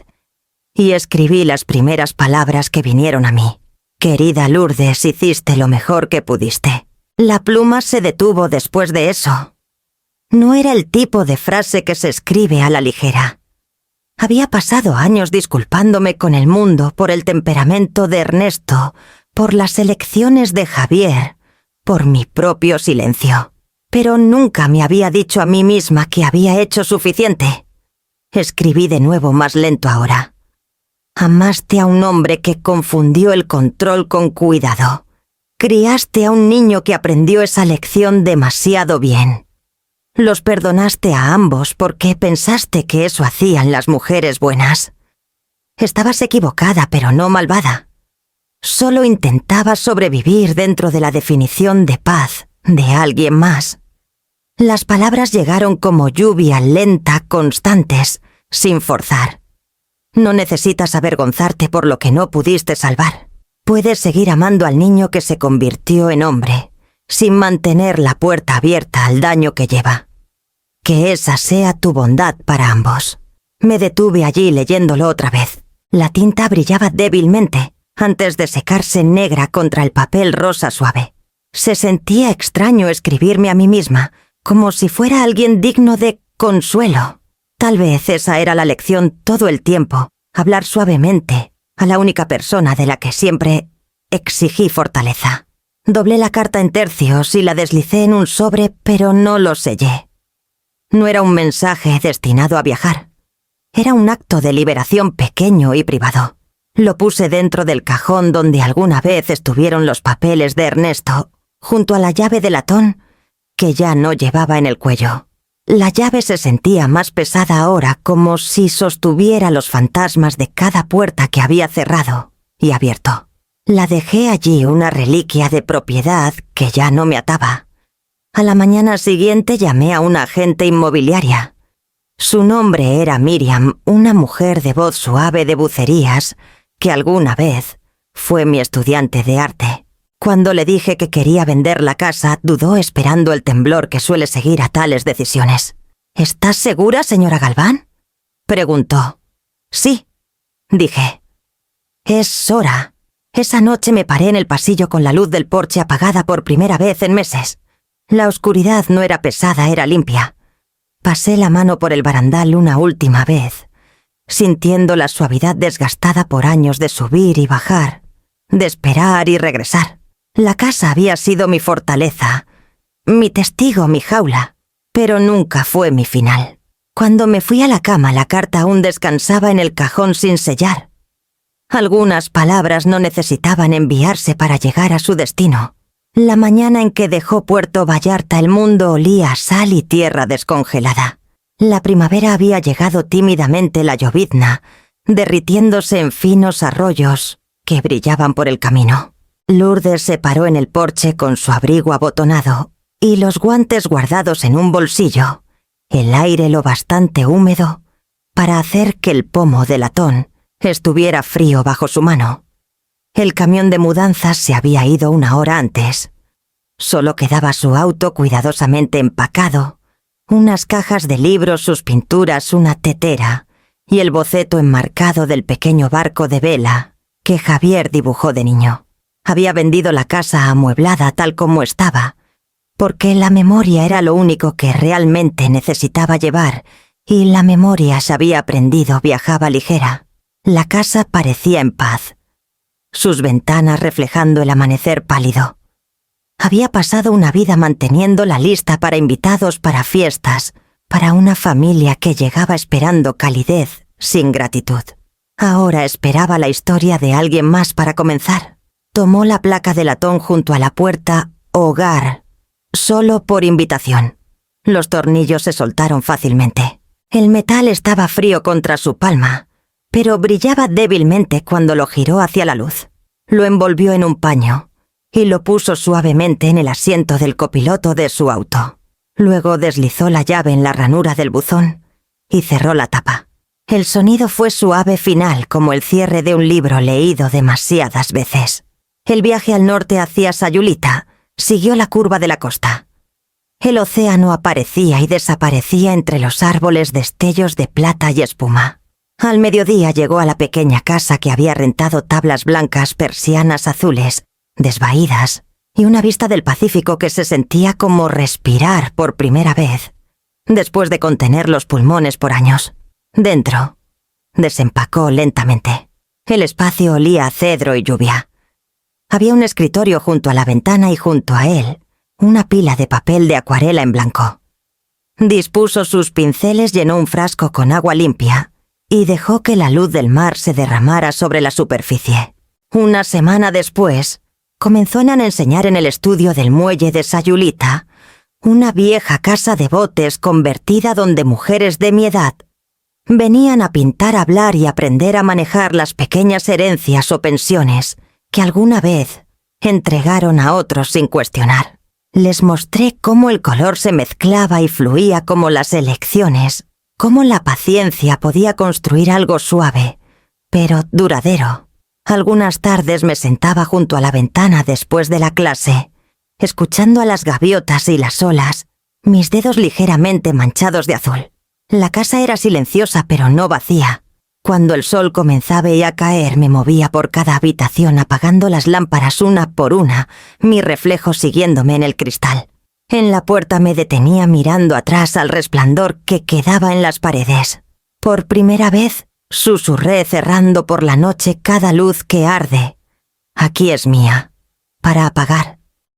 y escribí las primeras palabras que vinieron a mí. «Querida Lourdes, hiciste lo mejor que pudiste». La pluma se detuvo después de eso. No era el tipo de frase que se escribe a la ligera. Había pasado años disculpándome con el mundo por el temperamento de Ernesto, por las elecciones de Javier, por mi propio silencio. Pero nunca me había dicho a mí misma que había hecho suficiente. Escribí de nuevo, más lento ahora. Amaste a un hombre que confundió el control con cuidado. Criaste a un niño que aprendió esa lección demasiado bien. Los perdonaste a ambos porque pensaste que eso hacían las mujeres buenas. Estabas equivocada, pero no malvada. Solo intentabas sobrevivir dentro de la definición de paz de alguien más. Las palabras llegaron como lluvia lenta, constantes, sin forzar. No necesitas avergonzarte por lo que no pudiste salvar. Puedes seguir amando al niño que se convirtió en hombre, sin mantener la puerta abierta al daño que lleva. Que esa sea tu bondad para ambos. Me detuve allí leyéndolo otra vez. La tinta brillaba débilmente, antes de secarse negra contra el papel rosa suave. Se sentía extraño escribirme a mí misma, como si fuera alguien digno de consuelo. Tal vez esa era la lección todo el tiempo, hablar suavemente a la única persona de la que siempre exigí fortaleza. Doblé la carta en tercios y la deslicé en un sobre, pero no lo sellé. No era un mensaje destinado a viajar. Era un acto de liberación pequeño y privado. Lo puse dentro del cajón donde alguna vez estuvieron los papeles de Ernesto, junto a la llave de latón que ya no llevaba en el cuello. La llave se sentía más pesada ahora, como si sostuviera los fantasmas de cada puerta que había cerrado y abierto. La dejé allí, una reliquia de propiedad que ya no me ataba. A la mañana siguiente llamé a una agente inmobiliaria. Su nombre era Miriam, una mujer de voz suave de bucerías que alguna vez fue mi estudiante de arte. Cuando le dije que quería vender la casa, dudó esperando el temblor que suele seguir a tales decisiones. «¿Estás segura, señora Galván?», preguntó. «Sí», dije. «Es hora». Esa noche me paré en el pasillo con la luz del porche apagada por primera vez en meses. La oscuridad no era pesada, era limpia. Pasé la mano por el barandal una última vez, sintiendo la suavidad desgastada por años de subir y bajar, de esperar y regresar. La casa había sido mi fortaleza, mi testigo, mi jaula, pero nunca fue mi final. Cuando me fui a la cama, la carta aún descansaba en el cajón sin sellar. Algunas palabras no necesitaban enviarse para llegar a su destino. La mañana en que dejó Puerto Vallarta, el mundo olía a sal y tierra descongelada. La primavera había llegado tímidamente, la llovizna, derritiéndose en finos arroyos que brillaban por el camino. Lourdes se paró en el porche con su abrigo abotonado y los guantes guardados en un bolsillo, el aire lo bastante húmedo para hacer que el pomo de latón estuviera frío bajo su mano. El camión de mudanzas se había ido una hora antes. Solo quedaba su auto cuidadosamente empacado, unas cajas de libros, sus pinturas, una tetera y el boceto enmarcado del pequeño barco de vela que Javier dibujó de niño. Había vendido la casa amueblada tal como estaba, porque la memoria era lo único que realmente necesitaba llevar, y la memoria, se había aprendido, viajaba ligera. La casa parecía en paz. sus ventanas reflejando el amanecer pálido. Había pasado una vida manteniendo la lista para invitados para fiestas, para una familia que llegaba esperando calidez sin gratitud. Ahora esperaba la historia de alguien más para comenzar. Tomó la placa de latón junto a la puerta «Hogar», solo por invitación. Los tornillos se soltaron fácilmente. El metal estaba frío contra su palma, pero brillaba débilmente cuando lo giró hacia la luz. Lo envolvió en un paño y lo puso suavemente en el asiento del copiloto de su auto. Luego deslizó la llave en la ranura del buzón y cerró la tapa. El sonido fue suave final, como el cierre de un libro leído demasiadas veces. El viaje al norte hacia Sayulita siguió la curva de la costa. El océano aparecía y desaparecía entre los árboles, destellos de plata y espuma. Al mediodía llegó a la pequeña casa que había rentado, tablas blancas, persianas azules, desvaídas, y una vista del Pacífico que se sentía como respirar por primera vez, después de contener los pulmones por años. Dentro, desempacó lentamente. El espacio olía a cedro y lluvia. Había un escritorio junto a la ventana y junto a él, una pila de papel de acuarela en blanco. Dispuso sus pinceles, llenó un frasco con agua limpia y dejó que la luz del mar se derramara sobre la superficie. Una semana después, comenzaron a enseñar en el estudio del muelle de Sayulita, una vieja casa de botes convertida donde mujeres de mi edad venían a pintar, hablar y aprender a manejar las pequeñas herencias o pensiones que alguna vez entregaron a otros sin cuestionar. Les mostré cómo el color se mezclaba y fluía como las elecciones, cómo la paciencia podía construir algo suave, pero duradero. Algunas tardes me sentaba junto a la ventana después de la clase, escuchando a las gaviotas y las olas, mis dedos ligeramente manchados de azul. La casa era silenciosa pero no vacía. Cuando el sol comenzaba a caer, me movía por cada habitación apagando las lámparas una por una, mi reflejo siguiéndome en el cristal. En la puerta me detenía mirando atrás al resplandor que quedaba en las paredes. Por primera vez, susurré cerrando por la noche cada luz que arde. Aquí es mía, para apagar.